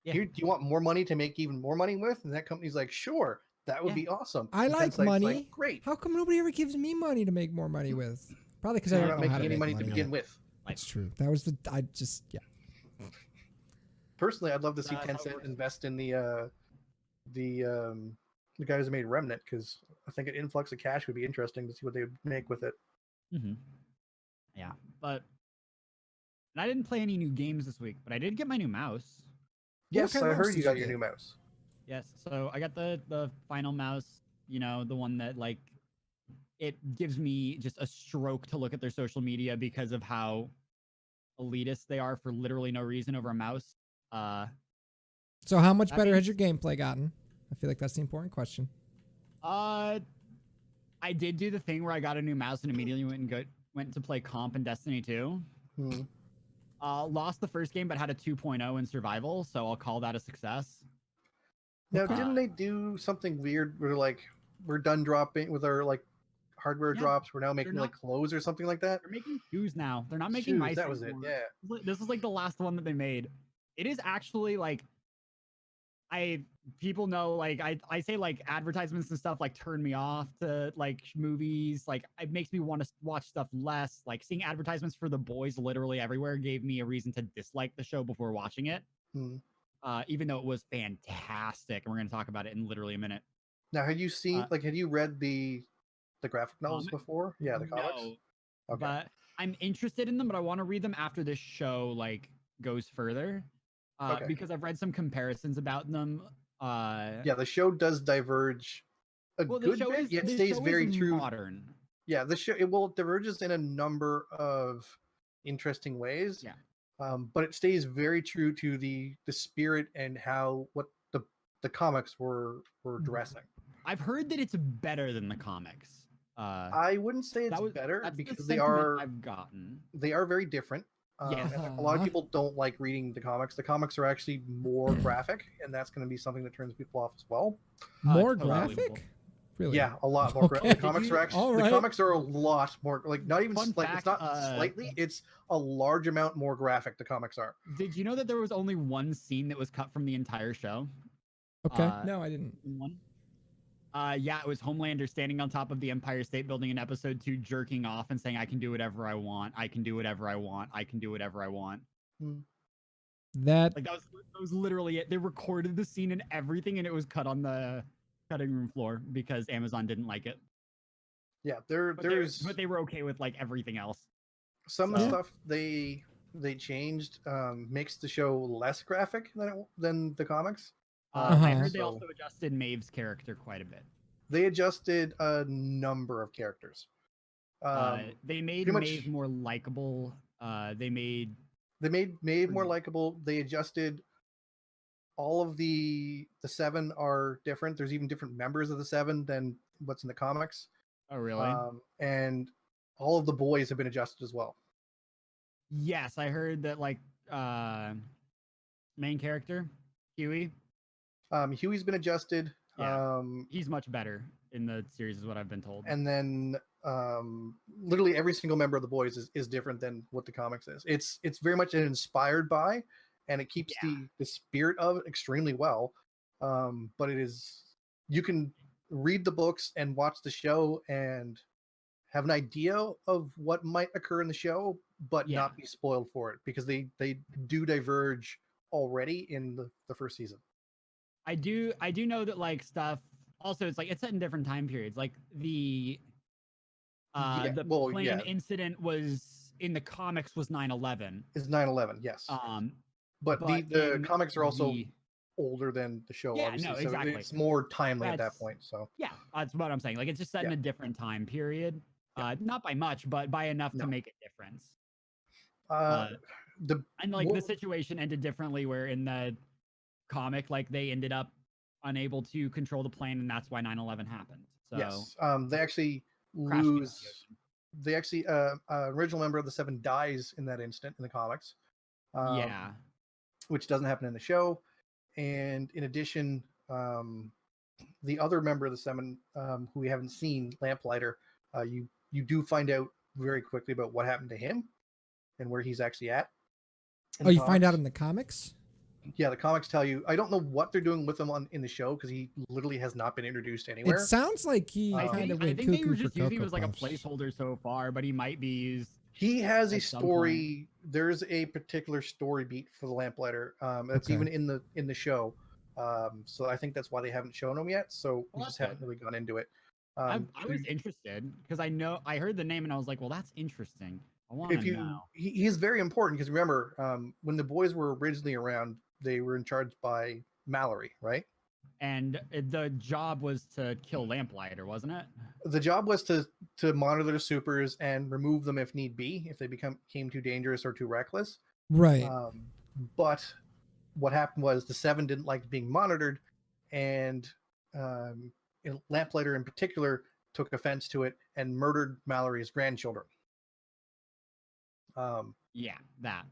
S3: Yeah.
S4: Here, do you want more money to make even more money with? And that company's like, sure, that would be awesome.
S2: I
S4: And
S2: like
S4: Tencent's
S2: money.
S4: Like, great.
S2: How come nobody ever gives me money to make more money with? Probably because I
S4: You're
S2: don't
S4: not
S2: know how
S4: making
S2: to
S4: any
S2: make
S4: money to begin with.
S2: That's true. That was the
S4: Personally, I'd love to see
S3: That's how it
S4: Tencent
S3: works.
S4: invest in the guys who made Remnant, because I think an influx of cash would be interesting to see what they would make with it.
S3: Mm-hmm. Yeah, but and I didn't play any new games this week, but I did get my new mouse.
S4: Yes,
S2: kind of
S4: I
S2: mouse
S4: heard
S2: did
S4: you
S2: you
S4: got your
S2: get?
S4: new mouse.
S3: Yes, so I got the final mouse. You know, the one that, like, it gives me just a stroke to look at their social media because of how elitist they are for literally no reason over a mouse.
S2: So how much
S3: That
S2: better has
S3: means-
S2: your gameplay gotten? I feel like that's the important question.
S3: I did do the thing where I got a new mouse and immediately went to play comp in Destiny 2.
S4: Hmm.
S3: Lost the first game, but had a 2.0 in survival, so I'll call that a success.
S4: Now,
S2: Okay.
S4: didn't they do something weird where, like, we're done dropping with our, like, hardware
S3: Yeah,
S4: drops? We're now making,
S3: not-
S4: like, clothes or something like that?
S3: They're making shoes now. They're not making
S4: Shoes,
S3: mice
S4: that was it,
S3: anymore.
S4: yeah.
S3: This is like the last one that they made. It is actually, like, people know, like, I say, like, advertisements and stuff, like, turn me off to, like, movies. Like, it makes me want to watch stuff less. Like, seeing advertisements for The Boys literally everywhere gave me a reason to dislike the show before watching it.
S4: Hmm.
S3: Even though it was fantastic, and we're going to talk about it in literally a minute.
S4: Now, had you seen, had you read the graphic novels
S3: Comic?
S4: before? Yeah, the comics?
S3: No,
S4: Okay.
S3: but I'm interested in them, but I want to read them after this show, like, goes further.
S4: Okay.
S3: Because I've read some comparisons about them.
S4: Yeah, the show does diverge a
S3: Well,
S4: good bit, yet stays very true.
S3: Modern.
S4: Yeah, the show diverges in a number of interesting ways.
S3: Yeah.
S4: But it stays very true to the spirit and what the comics were dressing.
S3: I've heard that it's better than the comics.
S4: I wouldn't say it's better
S3: that's the
S4: because
S3: sentiment I've gotten.
S4: they are very different.
S3: Yes.
S4: And a lot of people don't like reading the comics. The comics are actually more graphic, and that's going to be something that turns people off as well.
S2: More
S3: totally
S2: graphic?
S3: believable.
S2: Really?
S4: Yeah, a lot more.
S2: Okay.
S4: The comics are actually
S2: All
S4: the
S2: right.
S4: comics are a lot more, like, not even
S3: Fun
S4: like
S3: fact,
S4: it's not slightly, it's a large amount more graphic. The comics are.
S3: Did you know that there was only one scene that was cut from the entire show?
S2: Okay. No, I didn't.
S3: One. Yeah, it was Homelander standing on top of the Empire State Building in episode 2, jerking off and saying, "I can do whatever I want. I can do whatever I want. I can do whatever I want."
S2: That
S3: Like, that was literally it. They recorded the scene and everything, and it was cut on the cutting room floor because Amazon didn't like it.
S4: Yeah,
S3: But they were okay with, like, everything else.
S4: some of the stuff they changed, makes the show less graphic than the comics.
S3: I heard they
S4: So
S3: also adjusted Maeve's character quite a bit.
S4: they adjusted a number of characters.
S3: They made
S4: pretty much-
S3: Maeve more likable. They made
S4: Maeve more likable. They adjusted all of the seven are different. There's even different members of the seven than what's in the comics.
S3: Oh, really?
S4: And all of the boys have been adjusted as well.
S3: Yes, I heard that, like, main character Huey.
S4: Huey's been adjusted.
S3: Yeah. He's much better. in the series, is what I've been told.
S4: And then literally every single member of the boys is different than what the comics is. It's very much inspired by, and it keeps the spirit of it extremely well. But it is, you can read the books and watch the show and have an idea of what might occur in the show, but not be spoiled for it, because they do diverge already in the first season.
S3: I do know that like stuff. Also, it's like it's set in different time periods. Like the plane incident was in the comics was 9/11.
S4: Is 9/11, yes. But the comics are also older than the show, obviously.
S3: No, exactly.
S4: So it's more timely at that point. So
S3: yeah, that's what I'm saying. Like it's just set in a different time period. Not by much, but by enough to make a difference. And like the situation ended differently, where in the comic, like they ended up unable to control the plane, and that's why 9/11 happened. So
S4: yes, they actually lose. They actually, original member of the Seven dies in that instant in the comics. Which doesn't happen in the show. And in addition, the other member of the Seven, who we haven't seen, Lamplighter, you do find out very quickly about what happened to him and where he's actually at.
S2: Oh, you find out in the comics?
S4: Yeah, the comics tell you. I don't know what they're doing with him in the show, because he literally has not been introduced anywhere.
S2: It sounds like he kind of went cuckoo for Cocoa Puffs. I think they were just using him as like a
S3: placeholder so far, but he might be used.
S4: He has a story. There's a particular story beat for the Lamplighter that's even in the show. So I think that's why they haven't shown him yet. So we just haven't really gone into it.
S3: I was interested because I heard the name and I was like, well, that's interesting. I want to know.
S4: He's very important because remember, when the boys were originally around, they were in charge by Mallory, right?
S3: And the job was to kill Lamplighter, wasn't it?
S4: The job was to monitor the supers and remove them if need be, if they became too dangerous or too reckless.
S2: Right.
S4: But what happened was the Seven didn't like being monitored, and Lamplighter in particular took offense to it and murdered Mallory's grandchildren.
S3: That.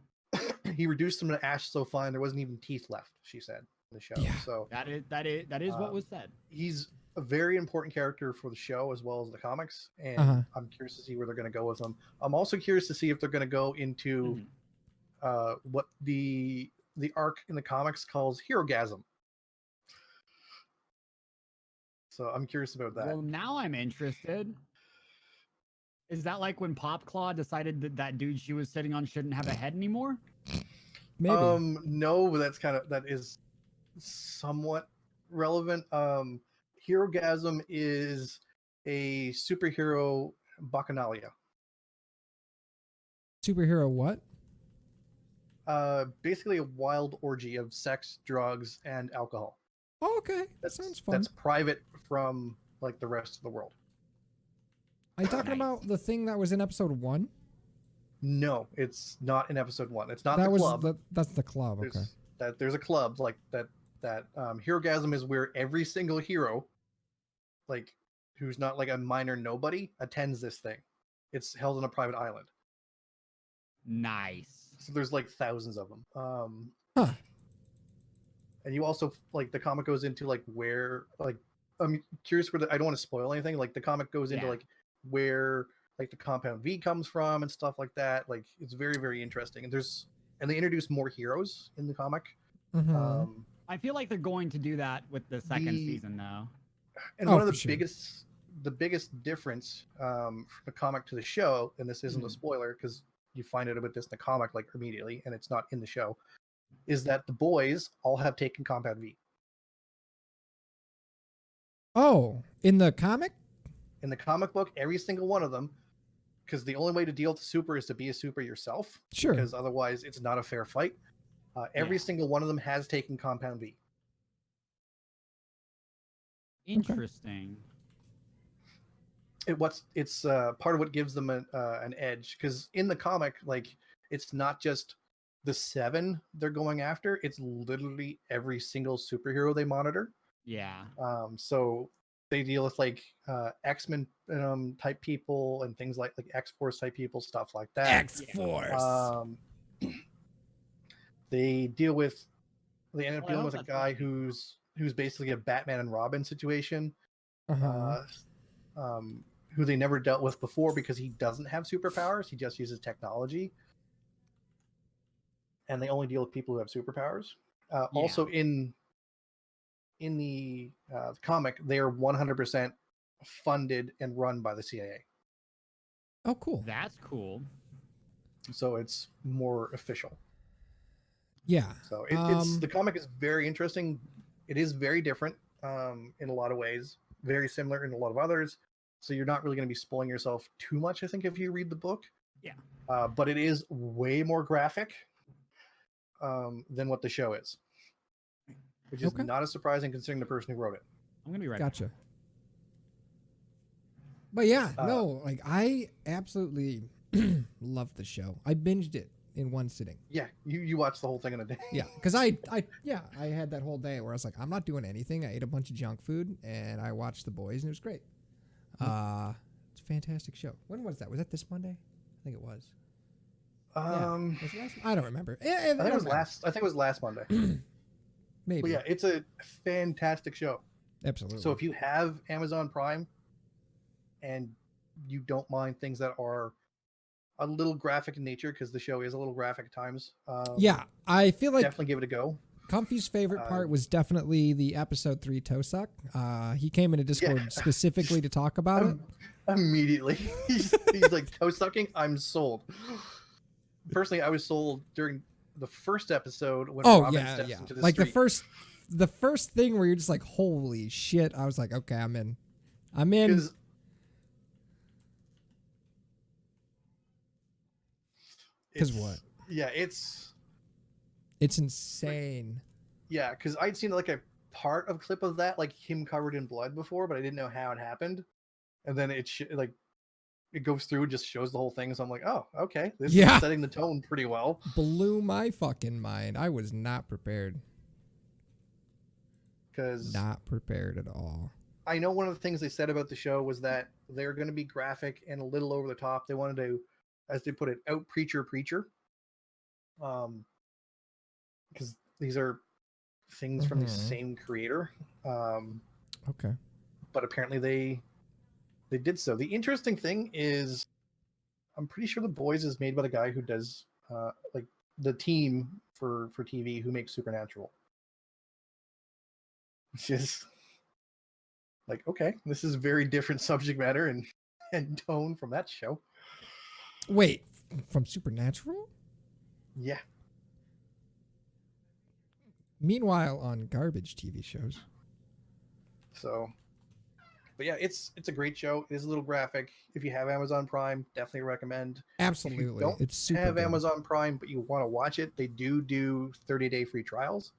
S4: He reduced them to ash so fine there wasn't even teeth left, she said in the show.
S2: Yeah.
S4: So
S3: that is what was said.
S4: He's a very important character for the show as well as the comics, and I'm curious to see where they're going to go with them. I'm also curious to see if they're going to go into what the arc in the comics calls Herogasm. So I'm curious about that.
S3: Well, now I'm interested. Is that like when Popclaw decided that that dude she was sitting on shouldn't have a head anymore?
S2: Maybe.
S4: No, that is somewhat relevant. Herogasm is a superhero bacchanalia.
S2: Superhero what?
S4: Basically a wild orgy of sex, drugs, and alcohol.
S2: Oh, okay. That sounds fun.
S4: That's private from like the rest of the world.
S2: Are you talking about the thing that was in episode 1?
S4: No, it's not in episode 1. It's not the club.
S2: That's the club.
S4: There's a club like that. Herogasm is where every single hero, like who's not like a minor nobody, attends this thing. It's held on a private island.
S3: Nice.
S4: So there's like thousands of them. And you also like the comic goes into like where like I'm curious where I don't want to spoil anything. Like the comic goes into like where like the Compound V comes from and stuff like that. Like it's very, very interesting. And they introduce more heroes in the comic.
S3: I feel like they're going to do that with the second season though.
S4: And one of the biggest difference from the comic to the show, and this isn't a spoiler because you find out about this in the comic like immediately, and it's not in the show, is that the boys all have taken Compound V.
S2: Oh, in the comic?
S4: In the comic book, every single one of them, because the only way to deal with the super is to be a super yourself.
S2: Sure.
S4: Because otherwise it's not a fair fight. Every single one of them has taken Compound V.
S3: Interesting.
S4: It's part of what gives them an edge, because in the comic, like it's not just the 7 they're going after; it's literally every single superhero they monitor.
S3: Yeah.
S4: So they deal with like X-Men type people and things like X-Force type people, stuff like that.
S2: X-Force.
S4: They end up dealing with a guy who's basically a Batman and Robin situation.
S2: Uh-huh.
S4: Who they never dealt with before because he doesn't have superpowers. He just uses technology, and they only deal with people who have superpowers. Also, in the comic, they are 100% funded and run by the CIA.
S2: Oh, cool.
S3: That's cool.
S4: So it's more official.
S2: Yeah.
S4: So it's the comic is very interesting. It is very different in a lot of ways, very similar in a lot of others. So you're not really going to be spoiling yourself too much, I think, if you read the book.
S3: Yeah.
S4: But it is way more graphic than what the show is, which is
S2: Okay.
S4: not as surprising considering the person who wrote it.
S3: I'm gonna be right.
S2: Gotcha. But yeah, no, like I absolutely love the show. I binged it in one sitting.
S4: Yeah, you watched the whole thing in a day.
S2: Yeah, because I had that whole day where I was like, I'm not doing anything. I ate a bunch of junk food and I watched The Boys and it was great. It's a fantastic show. When was that? Was that this Monday? I think it was. Was it last? I don't remember.
S4: I think it was last. I think it was last Monday.
S2: Maybe.
S4: But yeah, it's a fantastic show.
S2: Absolutely.
S4: So if you have Amazon Prime and you don't mind things that are a little graphic in nature, because the show is a little graphic at times.
S2: Yeah, I feel like
S4: definitely give it a go.
S2: Comfy's favorite part was definitely the episode 3 Tosuck. He came into Discord specifically to talk about it.
S4: Immediately. he's like, toe sucking, I'm sold. Personally, I was sold during the first episode when Robin steps into the
S2: like
S4: street.
S2: the first thing where you're just like, holy shit. I was like, okay, I'm in. Because what?
S4: Yeah, it's
S2: insane.
S4: Yeah, because I'd seen like a part of clip of that, like him covered in blood before, but I didn't know how it happened. And then it goes through and just shows the whole thing. So I'm like, oh, okay, this is setting the tone pretty well.
S2: Blew my fucking mind. I was not prepared. Not prepared at all.
S4: I know one of the things they said about the show was that they're going to be graphic and a little over the top. They wanted to, as they put it, out preacher. Because these are things from the same creator.
S2: Okay.
S4: But apparently they did so. The interesting thing is, I'm pretty sure The Boys is made by the guy who does like the team for TV who makes Supernatural. Which is like, okay, this is very different subject matter and tone from that show.
S2: Wait, from Supernatural?
S4: Yeah.
S2: Meanwhile, on garbage TV shows.
S4: So, but yeah, it's a great show. It is a little graphic. If you have Amazon Prime, definitely recommend.
S2: Absolutely.
S4: If you don't
S2: it's super
S4: have
S2: good.
S4: Amazon Prime, but you want to watch it, they do 30-day free trials.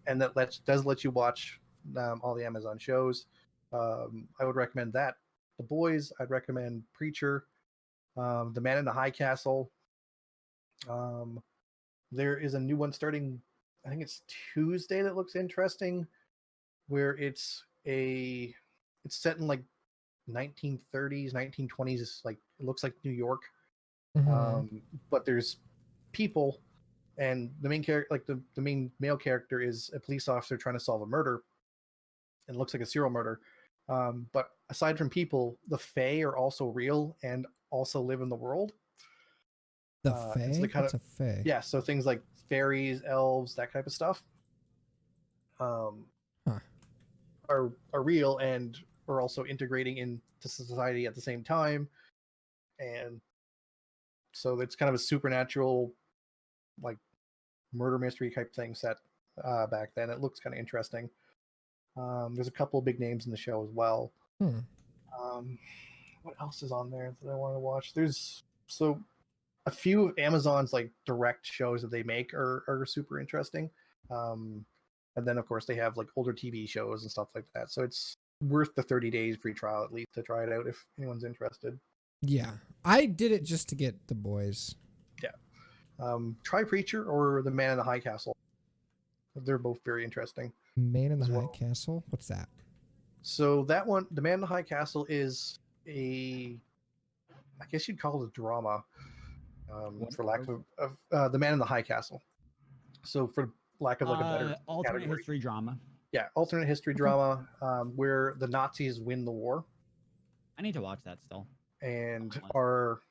S4: And that does let you watch all the Amazon shows. I would recommend that. The Boys, I'd recommend Preacher, The Man in the High Castle. There is a new one starting, I think it's Tuesday, that looks interesting, where it's set in like 1930s, 1920s. Like it looks like New York, but there's people. And the main character, like the main male character, is a police officer trying to solve a murder, and it looks like a serial murder. But aside from people, the Fae are also real and also live in the world.
S2: The Fae?
S4: So
S2: What's a Fae?
S4: Yeah, so things like fairies, elves, that type of stuff, are real and are also integrating into society at the same time. And so it's kind of a supernatural, like, murder mystery type thing set back then. It looks kind of interesting. There's a couple of big names in the show as well. What else is on there that I want to watch? There's a few of Amazon's like direct shows that they make are super interesting. And then of course they have like older TV shows and stuff like that. So it's worth the 30 days free trial at least to try it out if anyone's interested.
S2: Yeah, I did it just to get The Boys.
S4: Yeah. Try Preacher or The Man in the High Castle. They're both very interesting.
S2: Man in the High Castle? What's that?
S4: So that one, The Man in the High Castle, is I guess you'd call it a drama, for lack of The Man in the High Castle. So for lack of like a better
S3: alternate
S4: category.
S3: history drama.
S4: Yeah, alternate history drama where the Nazis win the war
S3: I need to watch that still.
S4: and
S3: Nice.
S4: are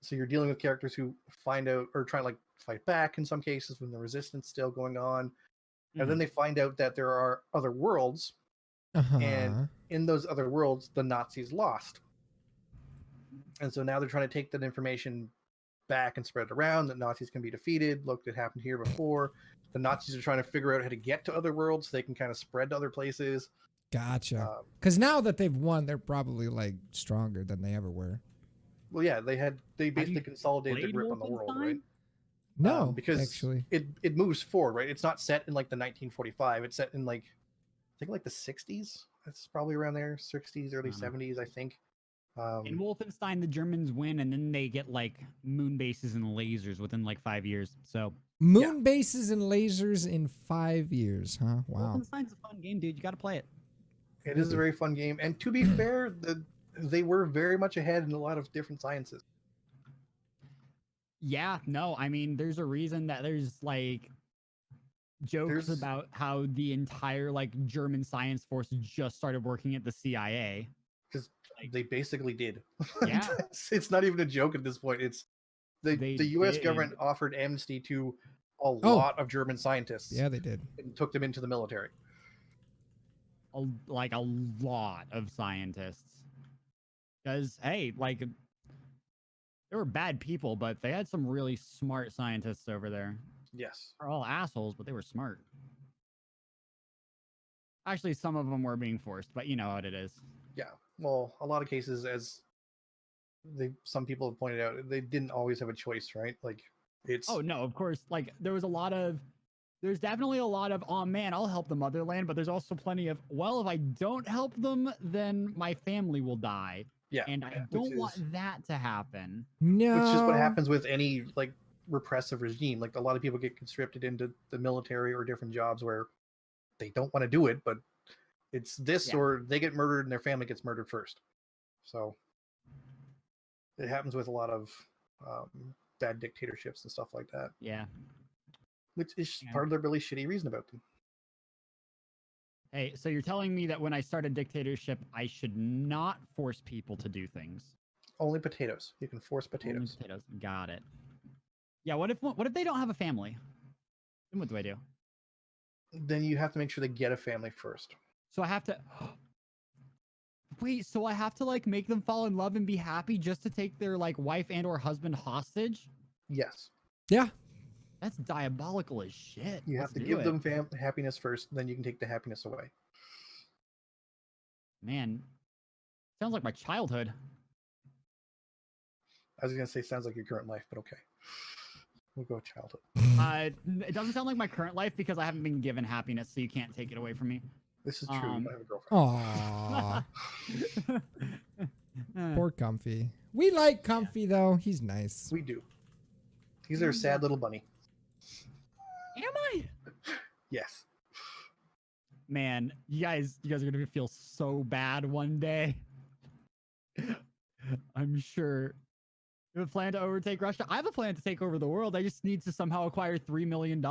S4: so you're dealing with characters who find out or try to like fight back in some cases when the resistance still going on, and then
S3: Mhm.
S4: they find out that there are other worlds, and
S2: Uh-huh.
S4: in those other worlds the Nazis lost, and so now they're trying to take that information back and spread it around that Nazis can be defeated. Look, it happened here before. The Nazis are trying to figure out how to get to other worlds so they can kind of spread to other places.
S2: Gotcha. Because now that they've won, they're probably like stronger than they ever were.
S4: Well, yeah, they
S3: Have
S4: basically
S3: you
S4: consolidated their
S3: played
S4: grip on the world, right?
S3: Wolfenstein?
S2: No,
S4: Because
S2: actually.
S4: it moves forward, right? It's not set in like the 1945. It's set in like I think like the 60s. It's probably around there, 60s, early
S3: I don't know.
S4: 70s, I think.
S3: In Wolfenstein, the Germans win, and then they get like moon bases and lasers within like 5 years. So
S2: Moon bases and lasers in 5 years, huh? Wow.
S3: Wolfenstein's a fun game, dude. You got to play it.
S4: It is a very fun game, and to be fair, they were very much ahead in a lot of different sciences.
S3: Yeah, no, I mean, there's a reason that there's like jokes about how the entire like German science force just started working at the CIA.
S4: Because they basically did.
S3: Yeah.
S4: It's not even a joke at this point. It's the U.S. government offered amnesty to a lot of German scientists.
S2: Yeah, they did.
S4: And took them into the military.
S3: Like a lot of scientists. Because, hey, like, they were bad people, but they had some really smart scientists over there.
S4: Yes.
S3: They're all assholes, but they were smart. Actually, some of them were being forced, but you know what it is.
S4: Yeah. Well, a lot of cases, as some people have pointed out, they didn't always have a choice, right? Like, it's...
S3: Oh, no, of course. Like, there's definitely a lot of, oh man, I'll help the motherland, but there's also plenty of, well, if I don't help them, then my family will die.
S4: Yeah.
S3: And I don't want that to happen.
S2: No.
S4: Which is what happens with any, like, repressive regime. Like, a lot of people get conscripted into the military or different jobs where they don't want to do it, but it's this or they get murdered and their family gets murdered first. So it happens with a lot of bad dictatorships and stuff like that.
S3: Yeah.
S4: Which is part of the really shitty reason about them.
S3: Hey, so you're telling me that when I start a dictatorship, I should not force people to do things?
S4: Only potatoes. You can force potatoes.
S3: Only potatoes. Got it. Yeah, what if they don't have a family? Then what do I do?
S4: Then you have to make sure they get a family first.
S3: So I have to... Wait, so I have to, like, make them fall in love and be happy just to take their, like, wife and or husband hostage?
S4: Yes.
S2: Yeah.
S3: That's diabolical as shit.
S4: You have to give them happiness first, then you can take the happiness away.
S3: Man, sounds like my childhood.
S4: I was going to say sounds like your current life, but okay. We'll go with childhood.
S3: It doesn't sound like my current life because I haven't been given happiness, so you can't take it away from me.
S4: This is true. You don't have a girlfriend.
S2: Aww. Poor Comfy. We like Comfy, though. He's nice.
S4: We do. He's our sad little bunny.
S3: Am I?
S4: Yes.
S3: Man, you guys are gonna feel so bad one day. I'm sure. You have a plan to overtake Russia? I have a plan to take over the world. I just need to somehow acquire $3 million.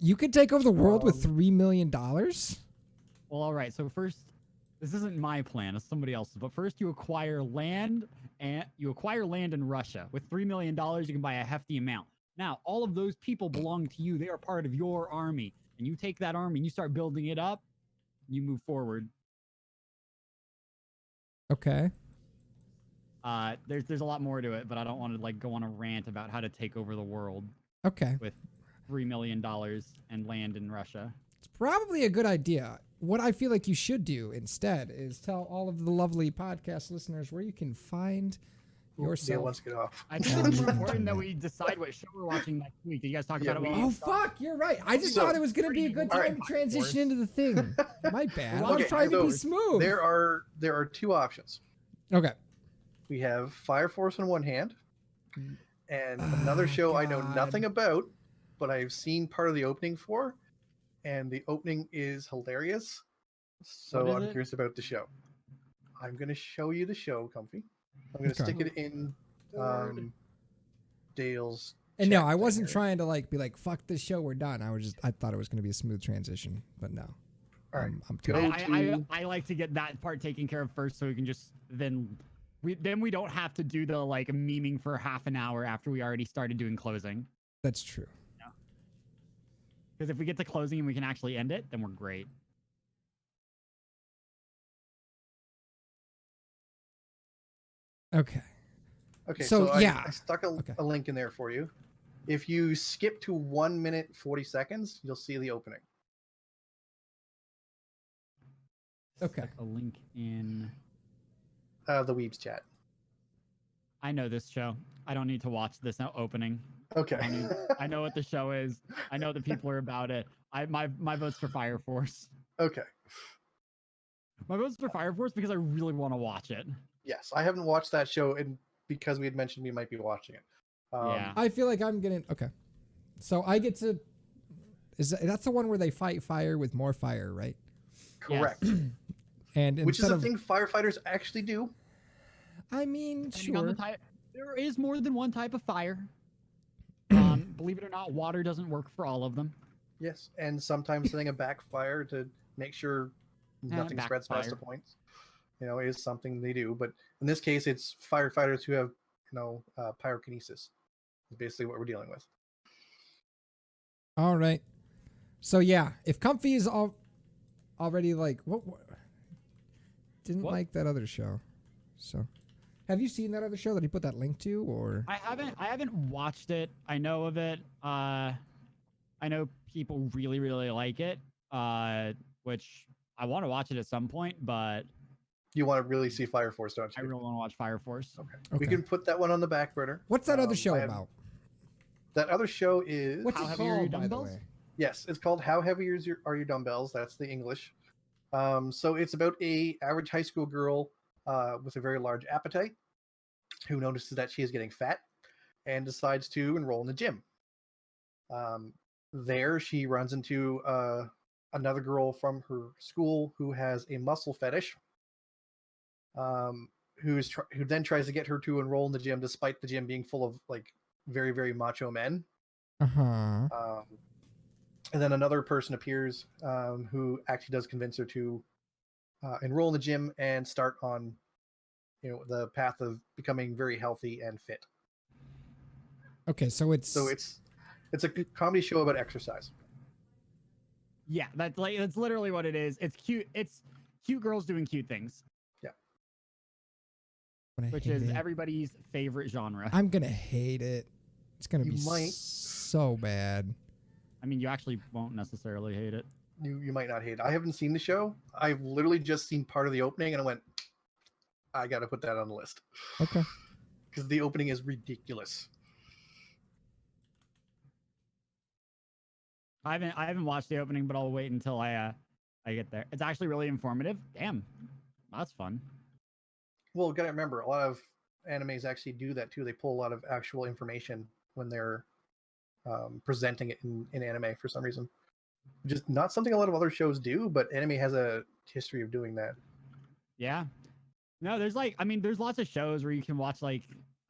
S2: You could take over the world with $3 million?
S3: Well, all right. So first, this isn't my plan; it's somebody else's. But first, you acquire land in Russia. With $3 million, you can buy a hefty amount. Now, all of those people belong to you. They are part of your army. And you take that army and you start building it up, you move forward.
S2: Okay.
S3: There's a lot more to it, but I don't want to like go on a rant about how to take over the world.
S2: Okay.
S3: With $3 million and land in Russia.
S2: It's probably a good idea. What I feel like you should do instead is tell all of the lovely podcast listeners where you can find yourself.
S4: Yeah, let's get off.
S3: I think it's more important that we decide what show we're watching next week. Did you guys talk about it?
S2: Oh, fuck, you're right. I just thought it was going to be a good time to transition into the thing. My bad. I was trying to be smooth.
S4: There are two options.
S2: Okay.
S4: We have Fire Force on one hand, and another show I know nothing about, but I've seen part of the opening for, and the opening is hilarious. So I'm curious about the show. I'm going to show you the show, Comfy. I'm going to stick it in Dale's
S2: And no,
S4: chat
S2: I
S4: thing
S2: wasn't
S4: here.
S2: trying to like be like, fuck this show, we're done. I thought it was going to be a smooth transition, but no.
S4: All right.
S2: I'm
S4: Go
S2: too.
S3: I like to get that part taken care of first, so we can just we don't have to do the like memeing for half an hour after we already started doing closing.
S2: That's true.
S3: Because if we get to closing and we can actually end it, then we're great.
S2: Okay.
S4: Okay,
S2: So,
S4: so,
S2: yeah.
S4: I stuck
S2: Okay.
S4: a link in there for you. If you skip to 1 minute 40 seconds, you'll see the opening.
S2: Okay.
S3: Stick a link in.
S4: The Weebs chat.
S3: I know this show. I don't need to watch this opening.
S4: Okay.
S3: I know what the show is. I know the people are about it. My vote's for Fire Force.
S4: Okay.
S3: My vote's for Fire Force because I really want to watch it.
S4: Yes, I haven't watched that show, and because we had mentioned we might be watching it.
S3: Yeah.
S2: I feel like I'm getting okay. So I get to. That's the one where they fight fire with more fire, right?
S4: Correct.
S2: And
S4: Which is
S2: instead
S4: a
S2: of,
S4: thing firefighters actually do.
S2: I mean,
S3: Depending on the
S2: sure.
S3: type, there is more than one type of fire. Believe it or not, water doesn't work for all of them.
S4: Yes, and sometimes setting a backfire to make sure nothing spreads past the
S3: backfire.
S4: points, is something they do. But in this case, it's firefighters who have, pyrokinesis. Is basically what we're dealing with.
S2: All right. So yeah, if Comfy is already like what didn't
S3: What?
S2: like that other show. So have you seen that other show that he put that link to, or
S3: I haven't watched it. I know of it. I know people really, really like it. Which I want to watch it at some point, but
S4: You want to really see Fire Force, don't
S3: I
S4: you?
S3: really want to watch Fire Force.
S4: Okay.
S2: Okay.
S4: We can put that one on the back burner.
S2: What's that other show
S4: I have-
S2: about?
S4: That other show is
S2: What's
S3: How
S2: it
S3: Heavy Are Your
S2: called, by the
S3: Dumbbells?
S2: way?
S4: Yes, it's called How Heavy Are Your Dumbbells? That's the English. So it's about a average high school girl with a very large appetite who notices that she is getting fat and decides to enroll in the gym. There she runs into another girl from her school who has a muscle fetish, who then tries to get her to enroll in the gym despite the gym being full of like very, very macho men.
S2: Uh-huh.
S4: And then another person appears who actually does convince her to enroll in the gym and start on the path of becoming very healthy and fit.
S2: Okay, so it's
S4: It's a comedy show about exercise.
S3: Yeah, that's literally what it is. It's cute. It's cute girls doing cute things,
S2: I'm gonna
S3: which
S2: hate
S3: is
S2: it.
S3: everybody's favorite genre.
S2: I'm gonna hate it. It's gonna
S4: You
S2: be
S4: might.
S2: so bad.
S3: I mean, you actually won't necessarily hate it.
S4: You might not hate it. I haven't seen the show. I've literally just seen part of the opening and I went, I got to put that on the list
S2: Okay.
S4: because the opening is ridiculous.
S3: I haven't watched the opening, but I'll wait until I get there. It's actually really informative. Damn, that's fun.
S4: Well, got to remember, a lot of animes actually do that too. They pull a lot of actual information when they're presenting it in anime for some reason. Just not something a lot of other shows do, but anime has a history of doing that.
S3: Yeah. No, there's lots of shows where you can watch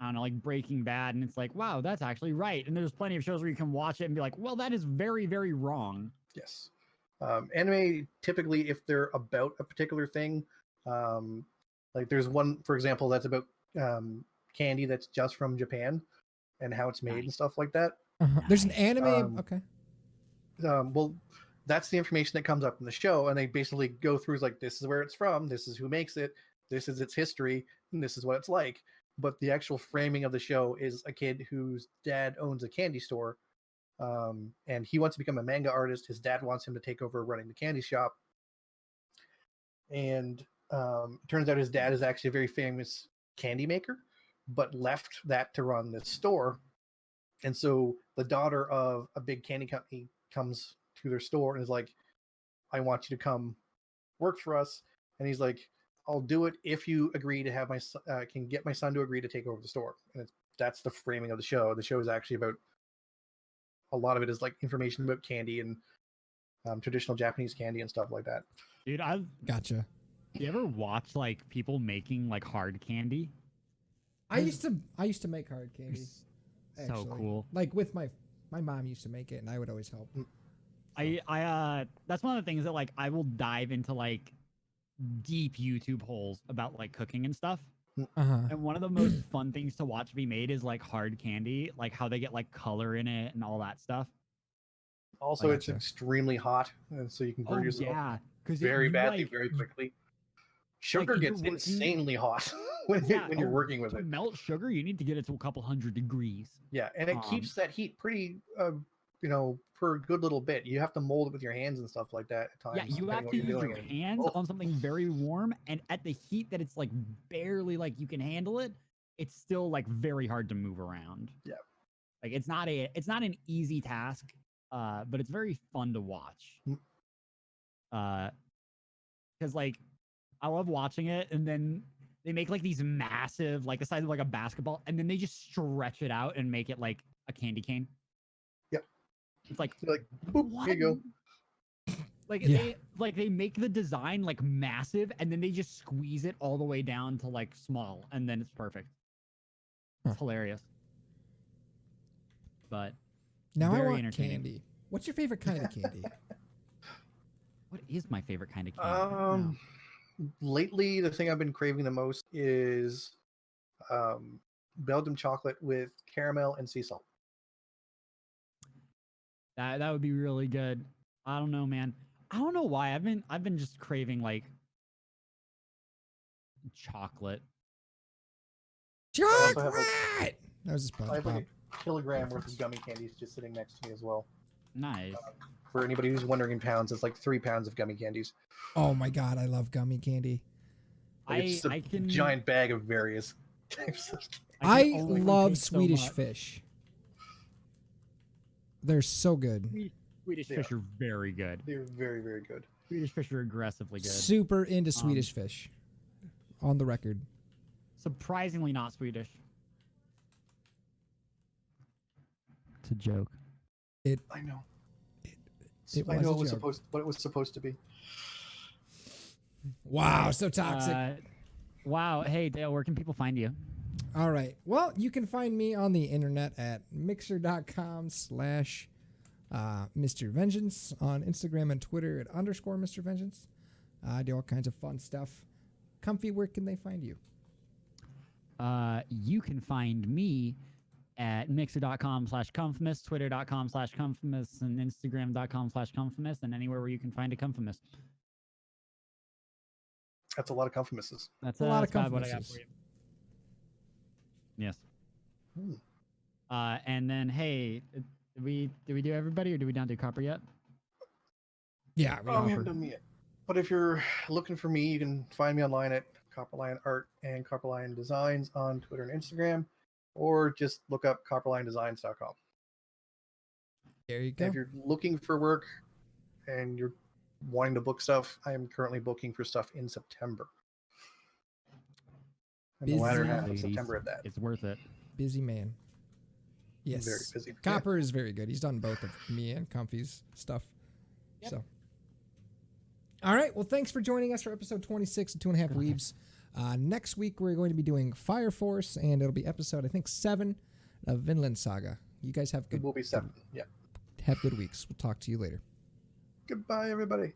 S3: I don't know, like Breaking Bad, and it's like, wow, that's actually right. And there's plenty of shows where you can watch it and be like, well, that is very, very wrong.
S4: Yes. Anime, typically, if they're about a particular thing, like there's one, for example, that's about candy that's just from Japan and how it's made and stuff like that.
S2: Uh-huh. There's an anime. Okay.
S4: Well, that's the information that comes up in the show, and they basically go through like, this is where it's from, this is who makes it, this is its history, and this is what it's like. But the actual framing of the show is a kid whose dad owns a candy store, and he wants to become a manga artist. His dad wants him to take over running the candy shop, and it turns out his dad is actually a very famous candy maker, but left that to run this store. And so the daughter of a big candy company comes to their store and is like, I want you to come work for us. And he's like, I'll do it if you agree to have can get my son to agree to take over the store. And that's the framing of the show. The show is actually about, a lot of it is like information about candy and traditional Japanese candy and stuff like that.
S3: Dude,
S2: Gotcha.
S3: you ever watch like people making like hard candy?
S2: I used to make hard candy.
S3: So
S2: actually.
S3: cool.
S2: Like with my mom used to make it, and I would always help.
S3: I that's one of the things that like I will dive into like deep YouTube holes about like cooking and stuff.
S2: Uh-huh.
S3: And one of the most fun things to watch be made is like hard candy, like how they get like color in it and all that stuff.
S4: Also,
S2: I
S4: it's
S2: gotcha.
S4: extremely hot, and so you can burn yourself
S3: yeah, because
S4: very badly,
S3: like,
S4: very quickly. Sugar
S3: if you're
S4: gets
S3: working-
S4: insanely hot when you're working with
S3: to
S4: it.
S3: melt sugar, you need to get it to a couple hundred degrees.
S4: Yeah, and it keeps that heat pretty, for a good little bit. You have to mold it with your hands and stuff like that at times.
S3: Yeah, you have to use your hands on something very warm, and at the heat that it's like barely like you can handle it, it's still like very hard to move around.
S4: Yeah,
S3: like it's not an easy task, but it's very fun to watch. Because like I love watching it, and then they make like these massive, like the size of like a basketball, and then they just stretch it out and make it like a candy cane.
S4: Yep.
S3: It's like,
S4: boop,
S3: what?
S4: here you go.
S3: Like they make the design like massive, and then they just squeeze it all the way down to like small, and then it's perfect. It's hilarious. But
S2: Now I
S3: very
S2: want
S3: entertaining.
S2: candy. What's your favorite kind of candy?
S3: What is my favorite kind of candy?
S4: Lately, the thing I've been craving the most is Belgium chocolate with caramel and sea salt.
S3: That would be really good. I don't know, man. I don't know why. I've been just craving like chocolate.
S4: I also have,
S2: Chocolate. That was just
S4: I have like
S2: SpongeBob.
S4: a kilogram worth of gummy candies just sitting next to me as well.
S3: Nice.
S4: For anybody who's wondering in pounds, it's like 3 pounds of gummy candies.
S2: Oh my god, I love gummy candy.
S4: It's a giant bag of various types of candy.
S2: I
S3: only
S2: love
S3: take so
S2: Swedish
S3: much.
S2: fish. They're so good.
S3: Swedish fish are very good.
S4: They're very, very good.
S3: Swedish fish are aggressively good.
S2: Super into Swedish fish. On the record.
S3: Surprisingly not Swedish. It's a joke.
S4: I know.
S2: It
S4: I know
S2: was a joke.
S4: what it was supposed to be.
S2: Wow, so toxic.
S3: Wow. Hey, Dale, where can people find you?
S2: All right. Well, you can find me on the internet at mixer.com/Mr. Vengeance, on Instagram and Twitter at _Mr. Vengeance. I do all kinds of fun stuff. Comfy, where can they find you?
S3: You can find me at mixer.com/Comfamous, twitter.com/Comfamous, and Instagram.com/Comfamous, and anywhere where you can find a Comfamous.
S4: That's a lot of Comfamouses.
S3: That's
S2: A lot of
S3: about what I got
S2: Comfamouses.
S3: for you. Yes. And then, hey, did we do everybody, or did we not do Copper yet?
S2: Yeah,
S4: We haven't done me yet. But if you're looking for me, you can find me online at Copperlion Art and Copperlion Designs on Twitter and Instagram, or just look up copperliondesigns.com.
S2: There you go.
S4: If you're looking for work and you're wanting to book stuff, I am currently booking for stuff in September. And the latter half of
S3: Ladies,
S4: September at that.
S3: It's worth it.
S2: Busy man. Yes.
S4: Very busy.
S2: Copper is very good. He's done both of me and Comfy's stuff.
S3: Yep.
S2: So. All right. Well, thanks for joining us for episode 26 of 2.5 Weebs. Next week, we're going to be doing Fire Force, and it'll be episode, I think, 7 of Vinland Saga. You guys have
S4: It
S2: good,
S4: will be 7. Yeah.
S2: have good weeks. We'll talk to you later.
S4: Goodbye, everybody.